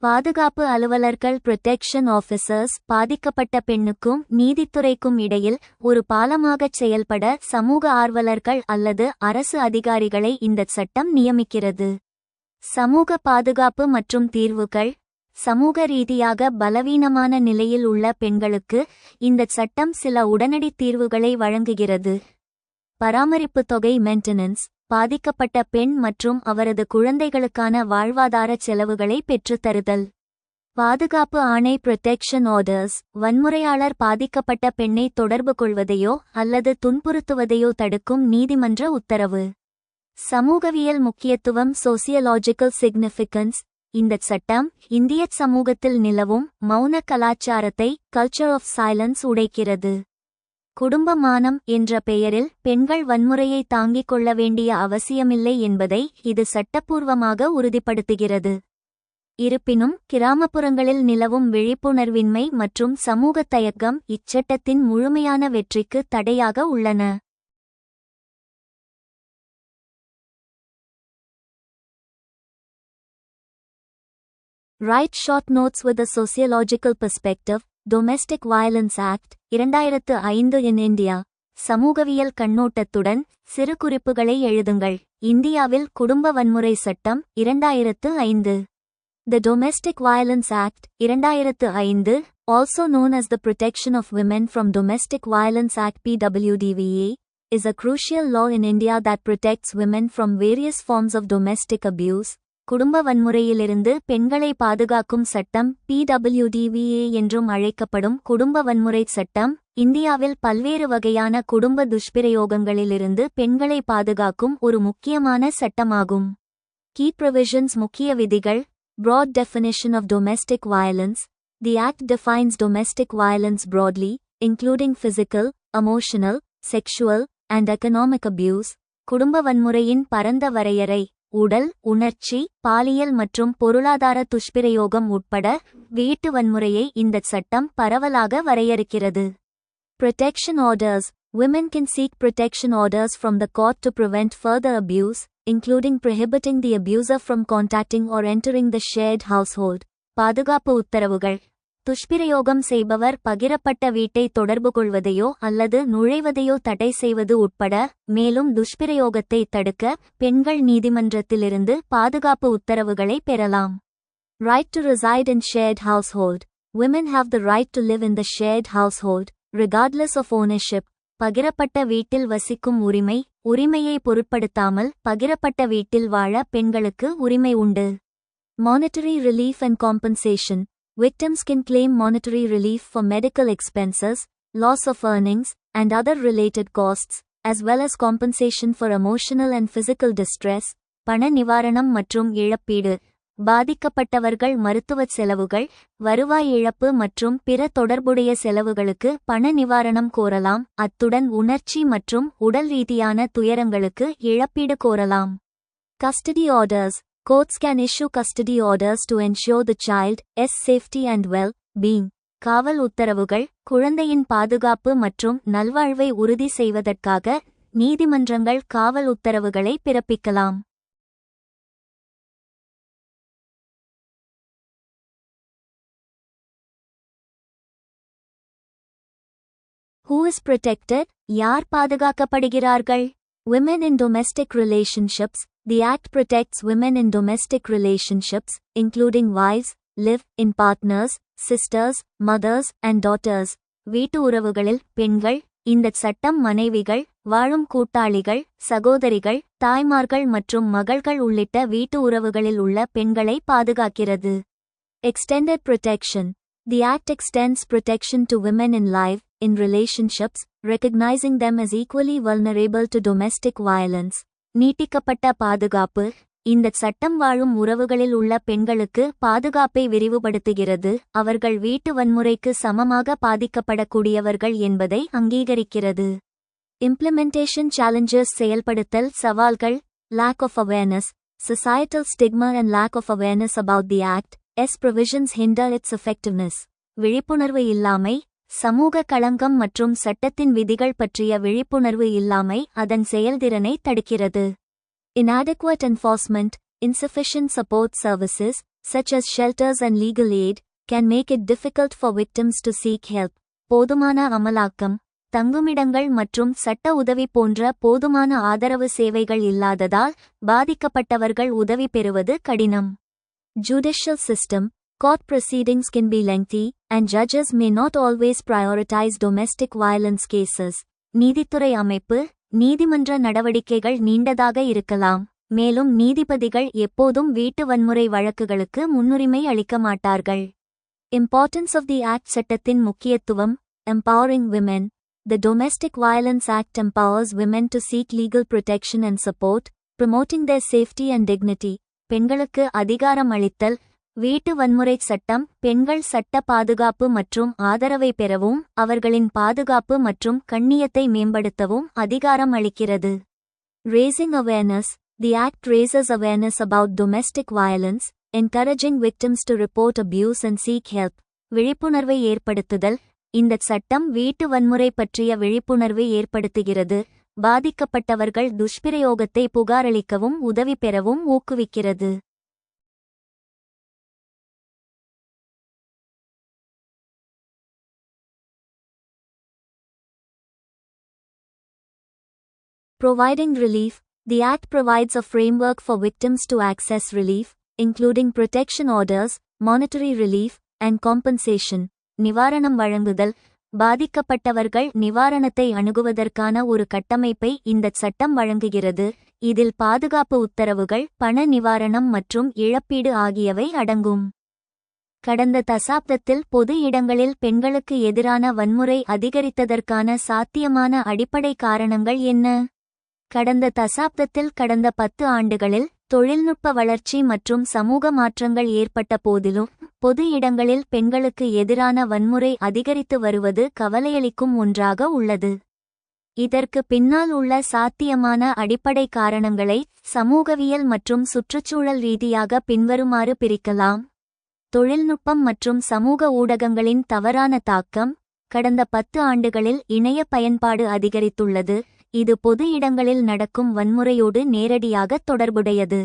பாதுகாப்பு அலுவலர்கள் புரொடெக்ஷன் ஆஃபிசர்ஸ் பாதிக்கப்பட்ட பெண்ணுக்கும் நீதித்துறைக்கும் இடையில் ஒரு பாலமாகச் செயல்பட சமூக ஆர்வலர்கள் அல்லது அரசு அதிகாரிகளை இந்த சட்டம் நியமிக்கிறது. சமூக பாதுகாப்பு மற்றும் தீர்வுகள். சமூக ரீதியாக பலவீனமான நிலையில் உள்ள பெண்களுக்கு இந்த சட்டம் சில உடனடி தீர்வுகளை வழங்குகிறது. பராமரிப்பு தொகை மெயின்டெனன்ஸ். பாதிக்கப்பட்ட பெண் மற்றும் அவரது குழந்தைகளுக்கான வாழ்வாதார செலவுகளை பெற்றுத்தருதல். பாதுகாப்பு ஆணை புரொடெக்ஷன் ஆர்டர்ஸ். வன்முறையாளர் பாதிக்கப்பட்ட பெண்ணை தொடர்பு கொள்வதையோ அல்லது துன்புறுத்துவதையோ தடுக்கும் நீதிமன்ற உத்தரவு. சமூகவியல் முக்கியத்துவம் சோசியலாஜிக்கல் சிக்னிஃபிகன்ஸ். இந்த சட்டம் இந்திய சமூகத்தில் நிலவும் மௌன கலாச்சாரத்தை கல்ச்சர் ஆஃப் சைலன்ஸ் உடைக்கிறது. குடும்ப மானம் என்ற பெயரில் பெண்கள் வன்முறையை தாங்கிக் கொள்ள வேண்டிய அவசியமில்லை என்பதை இது சட்டப்பூர்வமாக உறுதிப்படுத்துகிறது. இருப்பினும் கிராமப்புறங்களில் நிலவும் விழிப்புணர்வின்மை மற்றும் சமூக தயக்கம் இச்சட்டத்தின் முழுமையான வெற்றிக்கு தடையாக உள்ளன. Write short notes with a sociological perspective. Domestic Violence Act 2005 in India. சமூகவியல் கண்ணோட்டத்துடன் சிறு குறிப்புகளை எழுதுங்கள். இந்தியாவில் குடும்ப வன்முறை சட்டம் 2005. The Domestic Violence Act 2005, also known as the Protection of Women from Domestic Violence Act PWDVA, is a crucial law in India that protects women from various forms of domestic abuse. குடும்ப வன்முறையிலிருந்து பெண்களை பாதுகாக்கும் சட்டம் PWDVA என்றும் அழைக்கப்படும் குடும்ப வன்முறை சட்டம் இந்தியாவில் பல்வேறு வகையான குடும்ப துஷ்பிரயோகங்களிலிருந்து பெண்களை பாதுகாக்கும் ஒரு முக்கியமான சட்டமாகும். Key provisions. முக்கிய விதிகள். Broad definition of domestic violence. The Act defines domestic violence broadly, including physical, emotional, sexual, and economic abuse. குடும்ப வன்முறையின் பரந்த வரையறை. உடல், உணர்ச்சி, பாலியல் மற்றும் பொருளாதார துஷ்பிரயோகம் உட்பட வீட்டு வன்முறையை இந்த சட்டம் பரவலாக வரையறுக்கிறது. Protection orders. Women can seek protection orders from the court to prevent further abuse, including prohibiting the abuser from contacting or entering the shared household. பாதுகாப்பு உத்தரவுகள். துஷ்பிரயோகம் செய்பவர் பகிரப்பட்ட வீட்டை தொடர்பு கொள்வதையோ அல்லது நுழைவதையோ தடை செய்வது உட்பட மேலும் துஷ்பிரயோகத்தை தடுக்க பெண்கள் நீதிமன்றத்திலிருந்து பாதுகாப்பு உத்தரவுகளை பெறலாம். Right to reside in shared household. Women have the right to live in the shared household, regardless of ownership. பகிரப்பட்ட வீட்டில் வசிக்கும் உரிமை. உரிமையை பொருட்படுத்தாமல் பகிரப்பட்ட வீட்டில் வாழ பெண்களுக்கு உரிமை உண்டு. Monetary relief and compensation. Victims can claim monetary relief for medical expenses, loss of earnings, and other related costs, as well as compensation for emotional and physical distress. பண நிவாரணம் மற்றும் இழப்பீடு. பாதிக்கப்பட்டவர்கள் மருத்துவச் செலவுகள், வருவாய் இழப்பு மற்றும் பிற தொடர்புடைய செலவுகளுக்கு பண நிவாரணம் கோரலாம். அத்துடன் உணர்ச்சி மற்றும் உடல் ரீதியான துயரங்களுக்கு இழப்பீடு கோரலாம். Custody orders. Courts can issue custody orders to ensure the child's safety and well-being. காவல் உத்தரவுகள். குழந்தையின் பாதுகாப்பு மற்றும் நல்வாழ்வை உறுதி செய்வதற்காக நீதிமன்றங்கள் காவல் உத்தரவுகளை பிறப்பிக்கலாம். Who is protected? யார் பாதுகாக்கப்படுகிறார்கள்? Women in domestic relationships. The Act protects women in domestic relationships, including wives, live-in partners, sisters, mothers, and daughters. வீட்டு உறவுகளில் பெண்கள். இந்த சட்டம் மனைவிகள், வாழும் கூட்டாளிகள், சகோதரிகள், தாய்மார்கள் மற்றும் மகள்கள் உள்ளிட்ட வீட்டு உறவுகளில் உள்ள பெண்களை பாதுகாக்கிறது. Extended protection. The Act extends protection to women in life, in relationships, recognizing them as equally vulnerable to domestic violence. நீட்டிக்கப்பட்ட பாதுகாப்பு. இந்த சட்டம் வாழும் உறவுகளில் உள்ள பெண்களுக்கு பாதுகாப்பை விரிவுபடுத்துகிறது. அவர்கள் வீட்டு வன்முறைக்கு சமமாக பாதிக்கப்படக்கூடியவர்கள் என்பதை அங்கீகரிக்கிறது. Implementation challenges செயல்படுத்தல் சவால்கள் lack of awareness, societal stigma and lack of awareness about the Act, provisions hinder its effectiveness. விழிப்புணர்வு இல்லாமை, சமூக களங்கம் மற்றும் சட்டத்தின் விதிகள் பற்றிய விழிப்புணர்வு இல்லாமை அதன் செயல்திறனை தடுக்கிறது. Inadequate enforcement, insufficient support services, such as shelters and legal aid, can make it difficult for victims to seek help. போதுமான அமலாக்கம், தங்குமிடங்கள் மற்றும் சட்ட உதவி போன்ற போதுமான ஆதரவு சேவைகள் இல்லாததால் பாதிக்கப்பட்டவர்கள் உதவி பெறுவது கடினம். Judicial system, court proceedings can be lengthy, and judges may not always prioritize domestic violence cases. நீதித்துறை அமைப்பு, நீதிமன்ற நடவடிக்கைகள் நீண்டதாக இருக்கலாம், மேலும் நீதிபதிகள் எப்போதும் வீட்டு வன்முறை வழக்குகளுக்கு முன்னுரிமை அளிக்க மாட்டார்கள். Importance of the Act சட்டத்தின் முக்கியத்துவம். Empowering women. The Domestic Violence Act empowers women to seek legal protection and support, promoting their safety and dignity. பெண்களுக்கு அதிகாரம் அளித்தல். வீட்டு வன்முறை சட்டம் பெண்கள் சட்ட பாதுகாப்பு மற்றும் ஆதரவை பெறவும் அவர்களின் பாதுகாப்பு மற்றும் கண்ணியத்தை மேம்படுத்தவும் அதிகாரம் அளிக்கிறது. Raising awareness. The Act raises awareness about domestic violence, encouraging victims to report abuse and seek help. விழிப்புணர்வை ஏற்படுத்துதல். இந்த சட்டம் வீட்டு வன்முறை பற்றிய விழிப்புணர்வை ஏற்படுத்துகிறது, பாதிக்கப்பட்டவர்கள் துஷ்பிரயோகத்தை புகாரளிக்கவும் உதவி பெறவும் ஊக்குவிக்கிறது. Providing relief. The Act provides a framework for victims to access relief, including protection orders, monetary relief, and compensation. நிவாரணம் வழங்குதல். பாதிக்கப்பட்டவர்கள் நிவாரணத்தை அணுகுவதற்கான ஒரு கட்டமைப்பை இந்தச் சட்டம் வழங்குகிறது, இதில் பாதுகாப்பு உத்தரவுகள், பண நிவாரணம் மற்றும் இழப்பீடு ஆகியவை அடங்கும். கடந்த தசாப்தத்தில் பொது இடங்களில் பெண்களுக்கு எதிரான வன்முறை அதிகரித்ததற்கான சாத்தியமான அடிப்படை காரணங்கள் என்ன? கடந்த தசாப்தத்தில் கடந்த 10 ஆண்டுகளில் தொழில்நுட்ப வளர்ச்சி மற்றும் சமூக மாற்றங்கள் ஏற்பட்ட போதிலும் பொது இடங்களில் பெண்களுக்கு எதிரான வன்முறை அதிகரித்து வருவது கவலையளிக்கும் ஒன்றாக உள்ளது. இதற்கு பின்னால் உள்ள சாத்தியமான அடிப்படை காரணங்களை சமூகவியல் மற்றும் சுற்றுச்சூழல் ரீதியாக பின்வருமாறு பிரிக்கலாம். தொழில்நுட்பம் மற்றும் சமூக ஊடகங்களின் தவறான தாக்கம். கடந்த 10 ஆண்டுகளில் இணைய பயன்பாடு அதிகரித்துள்ளது, இது பொது இடங்களில் நடக்கும் வன்முறையோடு நேரடியாக தொடர்புடையது.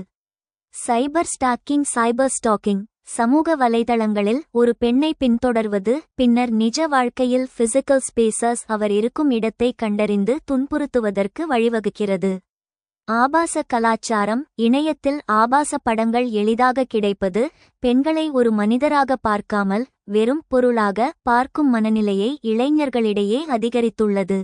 சைபர் ஸ்டாக்கிங். சமூக வலைதளங்களில் ஒரு பெண்ணை பின்தொடர்வது, பின்னர் நிஜ வாழ்க்கையில் பிசிக்கல் ஸ்பேசஸ் அவர் இருக்கும் இடத்தை கண்டறிந்து துன்புறுத்துவதற்கு வழிவகுக்கிறது. ஆபாச கலாச்சாரம். இணையத்தில் ஆபாச படங்கள் எளிதாக கிடைப்பது, பெண்களை ஒரு மனிதராக பார்க்காமல் வெறும் பொருளாக பார்க்கும் மனநிலையை இளைஞர்களிடையே அதிகரித்துள்ளது.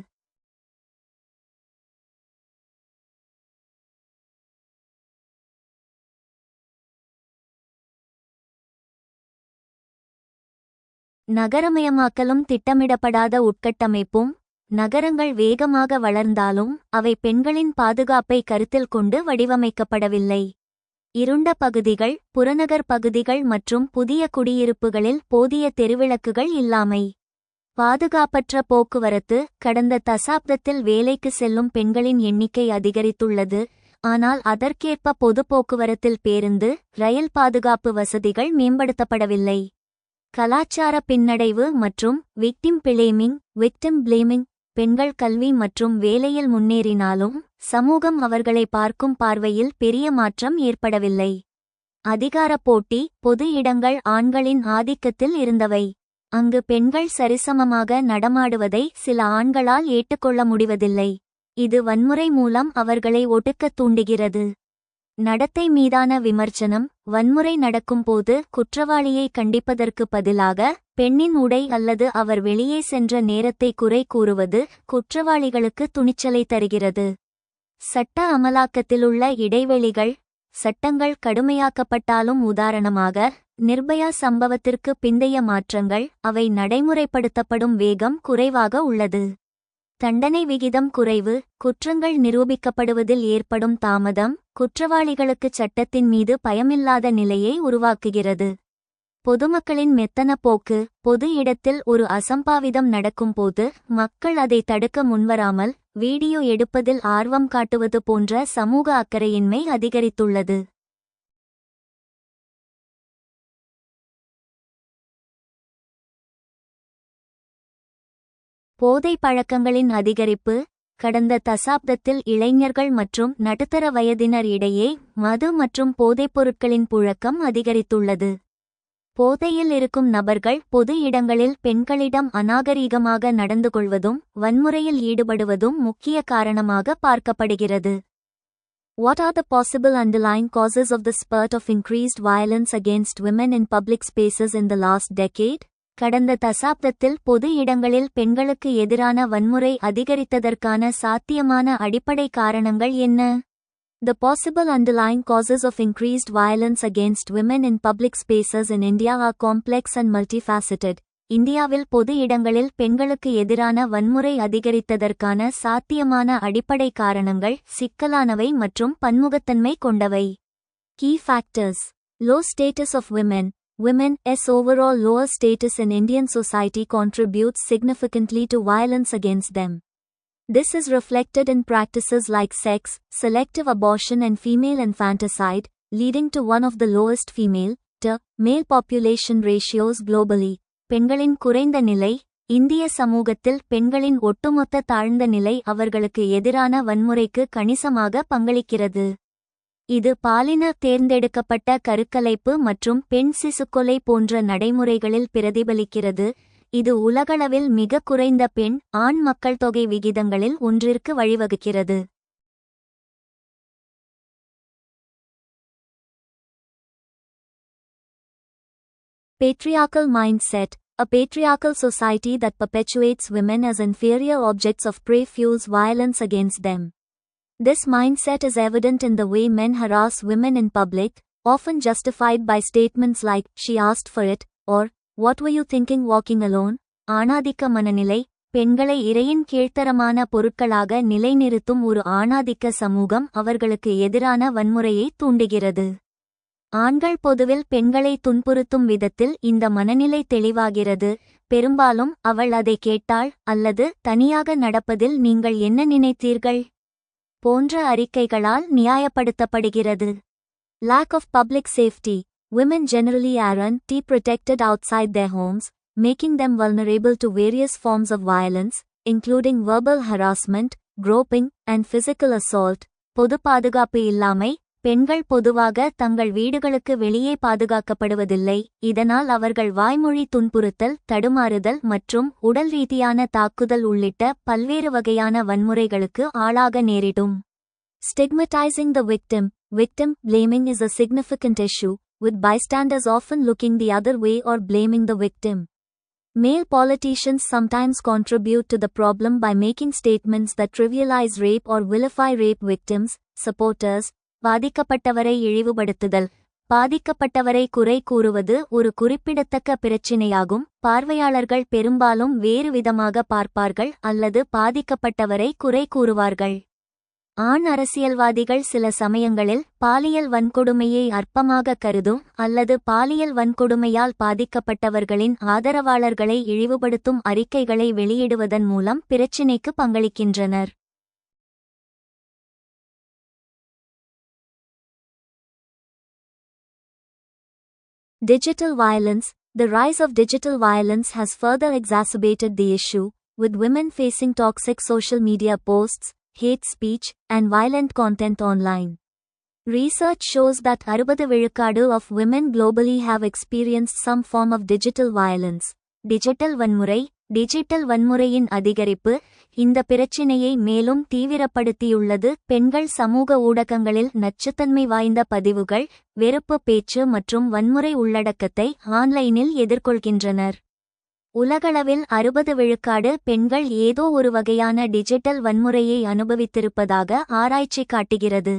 நகரமயமாக்கலும் திட்டமிடப்படாத உட்கட்டமைப்பும். நகரங்கள் வேகமாக வளர்ந்தாலும் அவை பெண்களின் பாதுகாப்பை கருத்தில் கொண்டு வடிவமைக்கப்படவில்லை. இருண்ட பகுதிகள், புறநகர் பகுதிகள் மற்றும் புதிய குடியிருப்புகளில் போதிய தெருவிளக்குகள் இல்லாமை. பாதுகாப்பற்ற போக்குவரத்து. கடந்த தசாப்தத்தில் வேலைக்கு செல்லும் பெண்களின் எண்ணிக்கை அதிகரித்துள்ளது, ஆனால் அதற்கேற்ப பொது போக்குவரத்தில் பேருந்து, ரயில் பாதுகாப்பு வசதிகள் மேம்படுத்தப்படவில்லை. கலாச்சார பின்னடைவு மற்றும் விக்டிம் பிளேமிங். பெண்கள் கல்வி மற்றும் வேலையில் முன்னேறினாலும் சமூகம் அவர்களை பார்க்கும் பார்வையில் பெரிய மாற்றம் ஏற்படவில்லை. அதிகார போட்டி. பொது இடங்கள் ஆண்களின் ஆதிக்கத்தில் இருந்தவை, அங்கு பெண்கள் சரிசமமாக நடமாடுவதை சில ஆண்களால் ஏற்றுக்கொள்ள முடிவதில்லை, இது வன்முறை மூலம் அவர்களை ஒடுக்கத் தூண்டுகிறது. நடத்தை மீதான விமர்சனம். வன்முறை நடக்கும்போது குற்றவாளியை கண்டிப்பதற்கு பதிலாக பெண்ணின் உடை அல்லது அவர் வெளியே சென்ற நேரத்தை குறை கூறுவது குற்றவாளிகளுக்கு துணிச்சலை தருகிறது. சட்ட அமலாக்கத்திலுள்ள இடைவெளிகள். சட்டங்கள் கடுமையாக்கப்பட்டாலும் உதாரணமாக நிர்பயா சம்பவத்திற்கு பிந்தைய மாற்றங்கள், அவை நடைமுறைப்படுத்தப்படும் வேகம் குறைவாக உள்ளது. தண்டனை விகிதம் குறைவு. குற்றங்கள் நிரூபிக்கப்படுவதில் ஏற்படும் தாமதம் குற்றவாளிகளுக்கு சட்டத்தின் மீது பயமில்லாத நிலையை உருவாக்குகிறது. பொதுமக்களின் மெத்தன போக்கு. பொது இடத்தில் ஒரு அசம்பாவிதம் நடக்கும்போது மக்கள் அதை தடுக்க முன்வராமல் வீடியோ எடுப்பதில் ஆர்வம் காட்டுவது போன்ற சமூக அக்கறையின்மை அதிகரித்துள்ளது. போதை பழக்கங்களின் அதிகரிப்பு. கடந்த தசாப்தத்தில் இளைஞர்கள் மற்றும் நடுத்தர வயதினர் இடையே மது மற்றும் போதைப்பொருட்களின் புழக்கம் அதிகரித்துள்ளது. போதையில் இருக்கும் நபர்கள் பொது இடங்களில் பெண்களிடம் அநாகரீகமாக நடந்து கொள்வதும் வன்முறையில் ஈடுபடுவதும் முக்கிய காரணமாக பார்க்கப்படுகிறது. What are the possible underlying causes of the spurt of increased violence against women in public spaces in the last decade? கடந்த தசாப்தத்தில் பொது இடங்களில் பெண்களுக்கு எதிரான வன்முறை அதிகரித்ததற்கான சாத்தியமான அடிப்படை காரணங்கள் என்ன? The possible underlying causes of increased violence against women in public spaces in India are complex and multifaceted. இந்தியாவில் பொது இடங்களில் பெண்களுக்கு எதிரான வன்முறை அதிகரித்ததற்கான சாத்தியமான அடிப்படை காரணங்கள் சிக்கலானவை மற்றும் பன்முகத்தன்மை கொண்டவை. Key factors: low status of women. Women's overall lower status in Indian society contributes significantly to violence against them. This is reflected in practices like sex, selective abortion and female infanticide, leading to one of the lowest female-to-male population ratios globally. பெண்களின் குறைந்த நிலை. இந்திய சமூகத்தில் பெண்களின் ஒட்டுமொத்த தாழ்ந்த நிலை அவர்களுக்கு எதிரான வன்முறைக்கு கணிசமாக பங்களிக்கிறது. இது பாலின தேர்ந்தெடுக்கப்பட்ட கருக்கலைப்பு மற்றும் பெண் சிசுக்கொலை போன்ற நடைமுறைகளில் பிரதிபலிக்கிறது. இது உலகளவில் மிக குறைந்த பெண் ஆண் மக்கள் தொகை விகிதங்களில் ஒன்றிற்கு வழிவகுக்கிறது. Patriarchal mindset. A patriarchal society that perpetuates women as inferior objects of prey fuels violence against them. This mindset is evident in the way men harass women in public, often justified by statements like, "She asked for it," or, "What were you thinking walking alone?" ஆணாதிக்க மனநிலை. பெண்களை இறையின் கீழ்த்தரமான பொருட்களாக நிலைநிறுத்தும் ஒரு ஆணாதிக்க சமூகம் அவர்களுக்கு எதிரான வன்முறையை தூண்டுகிறது. ஆண்கள் பொதுவில் பெண்களை துன்புறுத்தும் விதத்தில் இந்த மனநிலை தெளிவாகிறது. பெரும்பாலும் அவள் அதை கேட்டாள் அல்லது தனியாக நடப்பதில் நீங்கள் என்ன நினைத்தீர்கள் போன்ற அறிக்கைகளால் நியாயப்படுத்தப்படுகிறது. Lack of public safety. Women generally aren't protected outside their homes, making them vulnerable to various forms of violence, including verbal harassment, groping, and physical assault. பொது பாதுகாப்பு இல்லாமை. பெண்கள் பொதுவாக தங்கள் வீடுகளுக்கு வெளியே பாதுகாக்கப்படுவதில்லை. இதனால் அவர்கள் வாய்மொழி துன்புறுத்தல், தடுமாறுதல் மற்றும் உடல் ரீதியான தாக்குதல் உள்ளிட்ட பல்வேறு வகையான வன்முறைகளுக்கு ஆளாக நேரிடும். Stigmatizing the victim. Victim blaming is a significant issue, with bystanders often looking the other way or blaming the victim. Male politicians sometimes contribute to the problem by making statements that trivialize rape or vilify rape victims. Supporters. பாதிக்கப்பட்டவரை இழிவுபடுத்துதல். பாதிக்கப்பட்டவரை குறை கூறுவது ஒரு குறிப்பிடத்தக்க பிரச்சினையாகும். பார்வையாளர்கள் பெரும்பாலும் வேறு விதமாக பார்ப்பார்கள் அல்லது பாதிக்கப்பட்டவரை குறை கூறுவார்கள். ஆண் அரசியல்வாதிகள் சில சமயங்களில் பாலியல் வன்கொடுமையை அற்பமாக கருதும் அல்லது பாலியல் வன்கொடுமையால் பாதிக்கப்பட்டவர்களின் ஆதரவாளர்களை இழிவுபடுத்தும் அறிக்கைகளை வெளியிடுவதன் மூலம் பிரச்சினைக்கு பங்களிக்கின்றனர். Digital violence. The rise of digital violence has further exacerbated the issue, with women facing toxic social media posts, hate speech, and violent content online. Research shows that 60% of women globally have experienced some form of digital violence. Digital வன்முறை. Digital வன்முறையின் அதிகரிப்பு இந்த பிரச்சினையை மேலும் தீவிரப்படுத்தியுள்ளது. பெண்கள் சமூக ஊடகங்களில் நச்சுத்தன்மை வாய்ந்த பதிவுகள், வெறுப்பு பேச்சு மற்றும் வன்முறை உள்ளடக்கத்தை ஆன்லைனில் எதிர்கொள்கின்றனர். உலகளவில் 60% பெண்கள் ஏதோ ஒரு வகையான டிஜிட்டல் வன்முறையை அனுபவித்திருப்பதாக ஆராய்ச்சி காட்டுகிறது.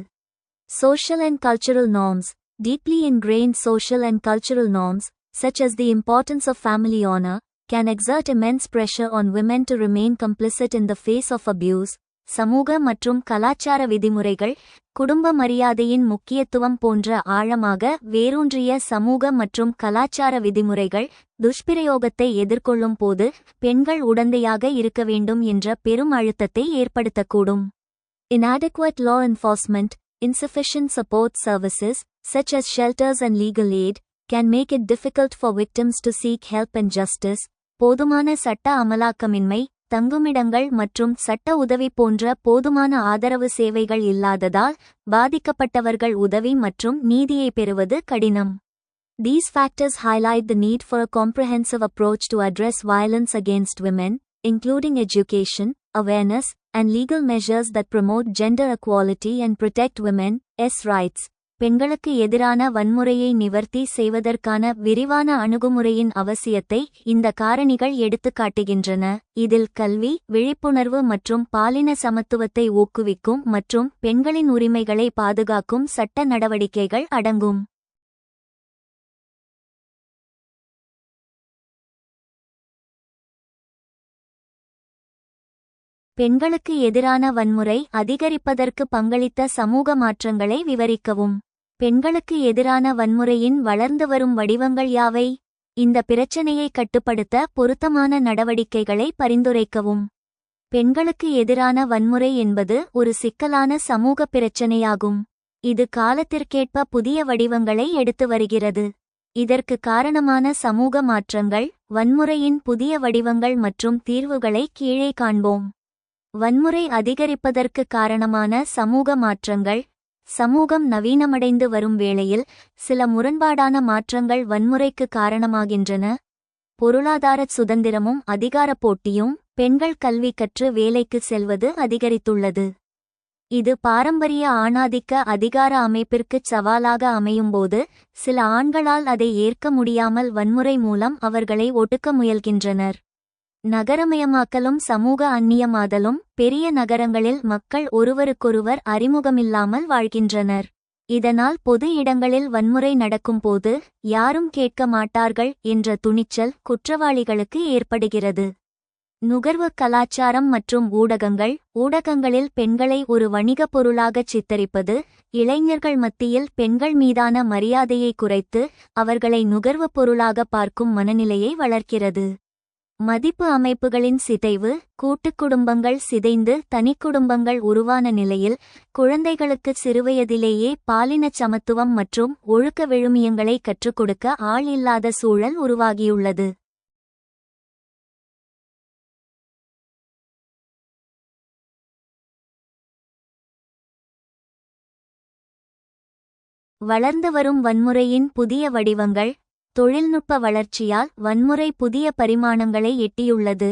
Social and cultural norms. Deeply ingrained social and cultural norms, such as the importance of family honor, can exert immense pressure on women to remain complicit in the face of abuse, சமூக மற்றும் கலாச்சார விதிமுறைகள், குடும்ப மரியாதையின் முக்கியத்துவம் போன்ற ஆழமாக வேரூன்றிய சமூக மற்றும் கலாச்சார விதிமுறைகள் துஷ்பிரயோகத்தை எதிர்கொள்ளும் போது பெண்கள் உடந்தையாக இருக்க வேண்டும் என்ற பெரும் அழுத்தத்தை ஏற்படுத்தக்கூடும். Inadequate law enforcement, insufficient support services, such as shelters and legal aid, can make it difficult for victims to seek help and justice. போதுமான சட்ட அமலாக்கமின்மை, தங்குமிடங்கள் மற்றும் சட்ட உதவி போன்ற போதுமான ஆதரவு சேவைகள் இல்லாததால் பாதிக்கப்பட்டவர்கள் உதவி மற்றும் நீதியை பெறுவது கடினம். These factors highlight the need for a comprehensive approach to address violence against women, including education, awareness, and legal measures that promote gender equality and protect women's rights. பெண்களுக்கு எதிரான வன்முறையை நிவர்த்தி செய்வதற்கான விரிவான அணுகுமுறையின் அவசியத்தை இந்த காரணிகள் எடுத்துக்காட்டுகின்றன. இதில் கல்வி, விழிப்புணர்வு மற்றும் பாலின சமத்துவத்தை ஊக்குவிக்கும் மற்றும் பெண்களின் உரிமைகளை பாதுகாக்கும் சட்ட நடவடிக்கைகள் அடங்கும். பெண்களுக்கு எதிரான வன்முறை அதிகரிப்பதற்கு பங்களித்த சமூக மாற்றங்களை விவரிக்கவும். பெண்களுக்கு எதிரான வன்முறையின் வளர்ந்து வரும் வடிவங்கள் யாவை? இந்த பிரச்சினையை கட்டுப்படுத்த பொருத்தமான நடவடிக்கைகளை பரிந்துரைக்கவும். பெண்களுக்கு எதிரான வன்முறை என்பது ஒரு சிக்கலான சமூக பிரச்சினையாகும். இது காலத்திற்கேற்ப புதிய வடிவங்களை எடுத்து வருகிறது. இதற்கு காரணமான சமூக மாற்றங்கள், வன்முறையின் புதிய வடிவங்கள் மற்றும் தீர்வுகளை கீழே காண்போம். வன்முறை அதிகரிப்பதற்கு காரணமான சமூக மாற்றங்கள். சமூகம் நவீனமடைந்து வரும் வேளையில் சில முரண்பாடான மாற்றங்கள் வன்முறைக்கு காரணமாகின்றன. பொருளாதார சுதந்திரமும் அதிகார போட்டியும். பெண்கள் கல்வி கற்று வேலைக்கு செல்வது அதிகரித்துள்ளது. இது பாரம்பரிய ஆணாதிக்க அதிகார அமைப்பிற்குச் சவாலாக அமையும்போது சில ஆண்களால் அதை ஏற்க முடியாமல் வன்முறை மூலம் அவர்களை ஒடுக்க முயல்கின்றனர். நகரமயமாக்கலும் சமூக அந்நியமாதலும். பெரிய நகரங்களில் மக்கள் ஒருவருக்கொருவர் அறிமுகமில்லாமல் வாழ்கின்றனர். இதனால் பொது இடங்களில் வன்முறை நடக்கும்போது யாரும் கேட்க மாட்டார்கள் என்ற துணிச்சல் குற்றவாளிகளுக்கு ஏற்படுகிறது. நுகர்வு கலாச்சாரம் மற்றும் ஊடகங்கள். ஊடகங்களில் பெண்களை ஒரு வணிகப் பொருளாகச் சித்தரிப்பது இளைஞர்கள் மத்தியில் பெண்கள் மீதான மரியாதையை குறைத்து அவர்களை நுகர்வுப் பொருளாக பார்க்கும் மனநிலையை வளர்க்கிறது. மதிப்பு அமைப்புகளின் சிதைவு. கூட்டுக் குடும்பங்கள் சிதைந்து தனிக்குடும்பங்கள் உருவான நிலையில் குழந்தைகளுக்கு சிறுவயதிலேயே பாலின சமத்துவம் மற்றும் ஒழுக்க விழுமியங்களை கற்றுக் கொடுக்க ஆள் இல்லாத சூழல் உருவாகியுள்ளது. வளர்ந்து வரும் வன்முறையின் புதிய வடிவங்கள். தொழில்நுட்ப வளர்ச்சியால் வன்முறை புதிய பரிமாணங்களை எட்டியுள்ளது.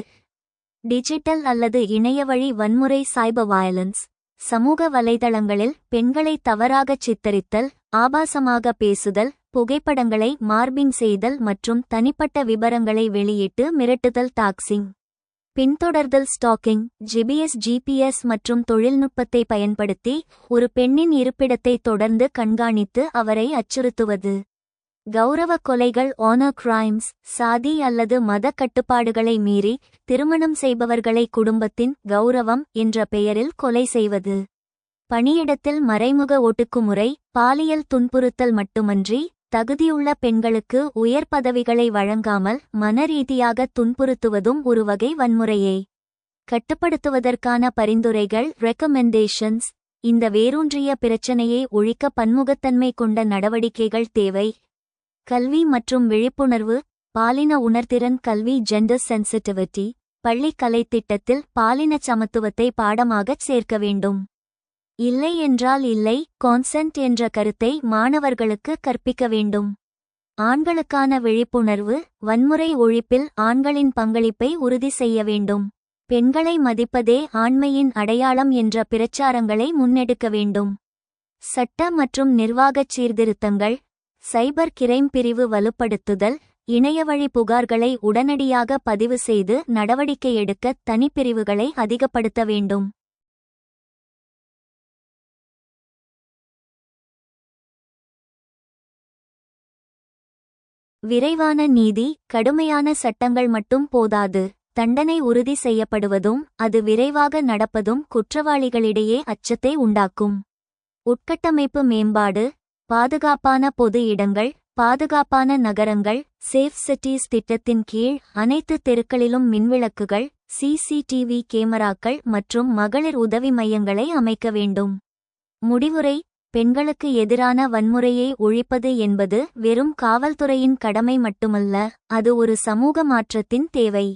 டிஜிட்டல் அல்லது இணையவழி வன்முறை, சைபர் வயலன்ஸ். சமூக வலைதளங்களில் பெண்களை தவறாகச் சித்தரித்தல், ஆபாசமாக பேசுதல், புகைப்படங்களை மார்பிங் செய்தல் மற்றும் தனிப்பட்ட விபரங்களை வெளியிட்டு மிரட்டுதல், டாக்ஸிங், பின்தொடர்தல், ஸ்டாக்கிங். ஜிபிஎஸ் மற்றும் தொழில்நுட்பத்தை பயன்படுத்தி ஒரு பெண்ணின் இருப்பிடத்தை தொடர்ந்து கண்காணித்து அவரை அச்சுறுத்துவது. கௌரவ கொலைகள், ஆனர் கிரைம்ஸ். சாதி அல்லது மத கட்டுப்பாடுகளை மீறி திருமணம் செய்பவர்களை குடும்பத்தின் கௌரவம் என்ற பெயரில் கொலை செய்வது. பணியிடத்தில் மறைமுக ஒடுக்குமுறை. பாலியல் துன்புறுத்தல் மட்டுமன்றி தகுதியுள்ள பெண்களுக்கு உயர் பதவிகளை வழங்காமல் மனரீதியாக துன்புறுத்துவதும் ஒரு வகை வன்முறையே. கட்டுப்படுத்துவதற்கான பரிந்துரைகள், ரெக்கமெண்டேஷன்ஸ். இந்த வேரூன்றிய பிரச்சினையை ஒழிக்க பன்முகத்தன்மை கொண்ட நடவடிக்கைகள் தேவை. கல்வி மற்றும் விழிப்புணர்வு. பாலின உணர்திறன் கல்வி, ஜெண்டர் சென்சிட்டிவிட்டி. பள்ளி கலைத்திட்டத்தில் பாலின சமத்துவத்தை பாடமாகச் சேர்க்க வேண்டும். இல்லை என்றால் இல்லை, கான்சென்ட் என்ற கருத்தை மாணவர்களுக்கு கற்பிக்க வேண்டும். ஆண்களுக்கான விழிப்புணர்வு. வன்முறை ஒழிப்பில் ஆண்களின் பங்களிப்பை உறுதி செய்ய வேண்டும். பெண்களை மதிப்பதே ஆண்மையின் அடையாளம் என்ற பிரச்சாரங்களை முன்னெடுக்க வேண்டும். சட்ட மற்றும் நிர்வாகச் சீர்திருத்தங்கள். சைபர் கிரைம் பிரிவு வலுப்படுத்துதல். இணையவழி புகார்களை உடனடியாக பதிவு செய்து நடவடிக்கை எடுக்க தனிப்பிரிவுகளை அதிகப்படுத்த வேண்டும். விரைவான நீதி. கடுமையான சட்டங்கள் மட்டும் போதாது. தண்டனை உறுதி செய்யப்படுவதும் அது விரைவாக நடப்பதும் குற்றவாளிகளிடையே அச்சத்தை உண்டாக்கும். உட்கட்டமைப்பு மேம்பாடு, பாதுகாப்பான பொது இடங்கள், பாதுகாப்பான நகரங்கள், சேஃப் சிட்டிஸ் திட்டத்தின் கீழ் அனைத்து தெருக்களிலும் மின்விளக்குகள், சிசிடிவி கேமராக்கள் மற்றும் மகளிர் உதவி மையங்களை அமைக்க வேண்டும். முடிவுரை: பெண்களுக்கு எதிரான வன்முறையை ஒழிப்பது என்பது வெறும் காவல்துறையின் கடமை மட்டுமல்ல, அது ஒரு சமூக மாற்றத்தின் தேவை.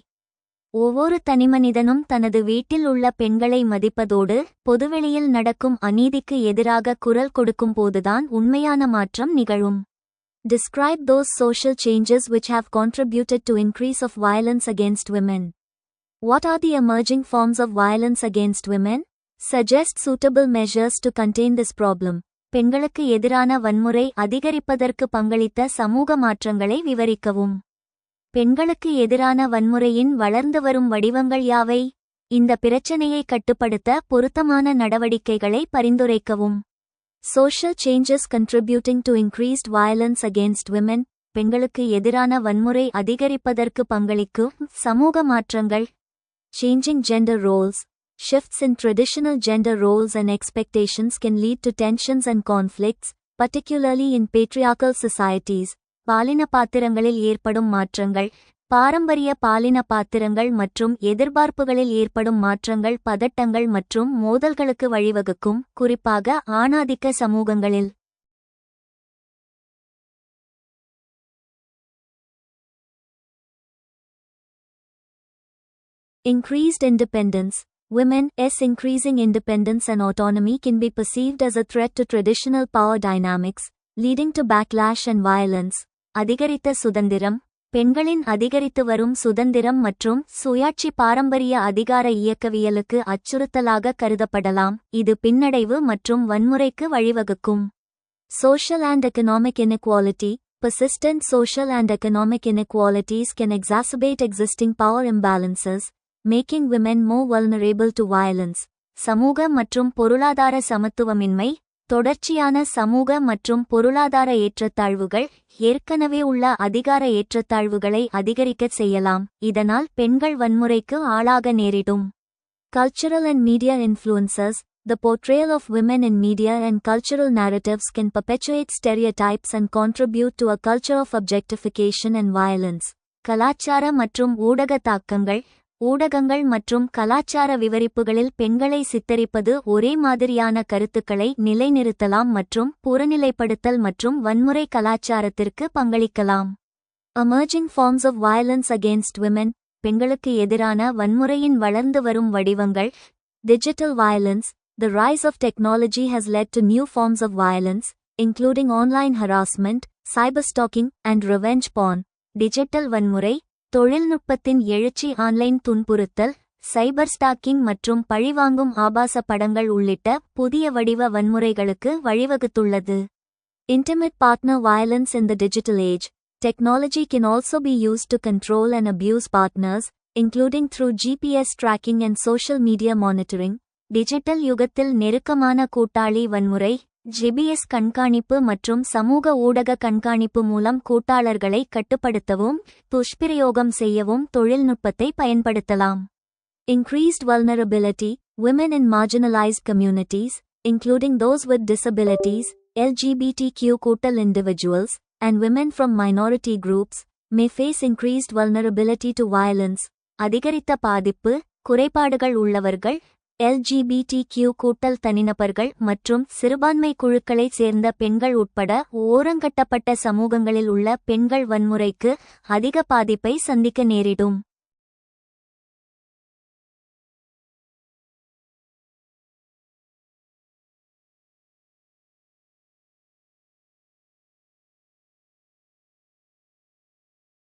ஒவ்வொரு தனிமனிதனும் தனது வீட்டில் உள்ள பெண்களை மதிப்பதோடு பொதுவெளியில் நடக்கும் அநீதிக்கு எதிராக குரல் கொடுக்கும்போதுதான் உண்மையான மாற்றம் நிகழும். Describe those social changes which have contributed to increase of violence against women. What are the emerging forms of violence against women? Suggest suitable measures to contain this problem. பெண்களுக்கு எதிரான வன்முறை அதிகரிப்பதற்கு பங்களித்த சமூக மாற்றங்களை விவரிக்கவும். பெண்களுக்கு எதிரான வன்முறையின் வளர்ந்து வரும் வடிவங்கள் யாவை? இந்த பிரச்சனையை கட்டுப்படுத்த பொருத்தமான நடவடிக்கைகளை பரிந்துரைக்கவும். Social changes contributing to increased violence against women. பெண்களுக்கு எதிரான வன்முறை அதிகரிப்பதற்கு பங்களிக்கும் சமூக மாற்றங்கள். Changing gender roles. Shifts in traditional gender roles and expectations can lead to tensions and conflicts, particularly in patriarchal societies. பாலின பாத்திரங்களில் ஏற்படும் மாற்றங்கள். பாரம்பரிய பாலின பாத்திரங்கள் மற்றும் எதிர்பார்ப்புகளில் ஏற்படும் மாற்றங்கள் பதட்டங்கள் மற்றும் மோதல்களுக்கு வழிவகுக்கும், குறிப்பாக ஆணாதிக்க சமூகங்களில். Increased independence. Women's increasing independence and autonomy can be perceived as a threat to traditional power dynamics, leading to backlash and violence. அதிகரித்த சுதந்திரம். பெண்களின் அதிகரித்து வரும் சுதந்திரம் மற்றும் சுயாட்சி பாரம்பரிய அதிகார இயக்கவியலுக்கு அச்சுறுத்தலாக கருதப்படலாம், இது பின்னடைவு மற்றும் வன்முறைக்கு வழிவகுக்கும். Social and economic inequality. Persistent social and economic inequalities can exacerbate existing power imbalances, making women more vulnerable to violence. சமூக மற்றும் பொருளாதார சமத்துவமின்மை. தொடர்ச்சியான சமூக மற்றும் பொருளாதார ஏற்றத்தாழ்வுகள் ஏற்கனவே உள்ள அதிகார ஏற்றத்தாழ்வுகளை அதிகரிக்கச் செய்யலாம், இதனால் பெண்கள் வன்முறைக்கு ஆளாக நேரிடும். Cultural and media influences. The portrayal of women in media and cultural narratives can perpetuate stereotypes and contribute to a culture of objectification and violence. கலாச்சார மற்றும் ஊடக தாக்கங்கள். ஊடகங்கள் மற்றும் கலாச்சார விவரிப்புகளில் பெண்களை சித்தரிப்பது ஒரே மாதிரியான கருத்துக்களை நிலைநிறுத்தலாம் மற்றும் புறநிலைப்படுத்தல் மற்றும் வன்முறை கலாச்சாரத்திற்கு பங்களிக்கலாம். Emerging forms of violence against women. பெண்களுக்கு எதிரான வன்முறையின் வளர்ந்து வரும் வடிவங்கள். Digital violence. The rise of technology has led to new forms of violence, including online harassment, cyberstalking, and revenge porn. Digital வன்முறை. தொழில்நுட்பத்தின் எழுச்சி ஆன்லைன் துன்புறுத்தல், சைபர் ஸ்டாக்கிங் மற்றும் பழிவாங்கும் ஆபாச படங்கள் உள்ளிட்ட புதிய வடிவ வன்முறைகளுக்கு வழிவகுத்துள்ளது. Intimate partner violence in the digital age. Technology can also be used to control and abuse partners, including through GPS tracking and social media monitoring. Digital யுகத்தில் நெருக்கமான கூட்டாளி வன்முறை. ஜிபிஎஸ் கண்காணிப்பு மற்றும் சமூக ஊடக கண்காணிப்பு மூலம் கூட்டாளர்களை கட்டுப்படுத்தவும் துஷ்பிரயோகம் செய்யவும் தொழில்நுட்பத்தை பயன்படுத்தலாம். Increased vulnerability. Women in marginalized communities, including those with disabilities, LGBTQ individuals, and women from minority groups, may face increased vulnerability to violence. அதிகரித்த பாதிப்பு. குறைபாடுகள் உள்ளவர்கள், LGBTQ தனிநபர்கள் மற்றும் சிறுபான்மை குழுக்களைச் சேர்ந்த பெண்கள் உட்பட ஓரங்கட்டப்பட்ட சமூகங்களில் உள்ள பெண்கள் வன்முறைக்கு அதிக பாதிப்பை சந்திக்க நேரிடும்.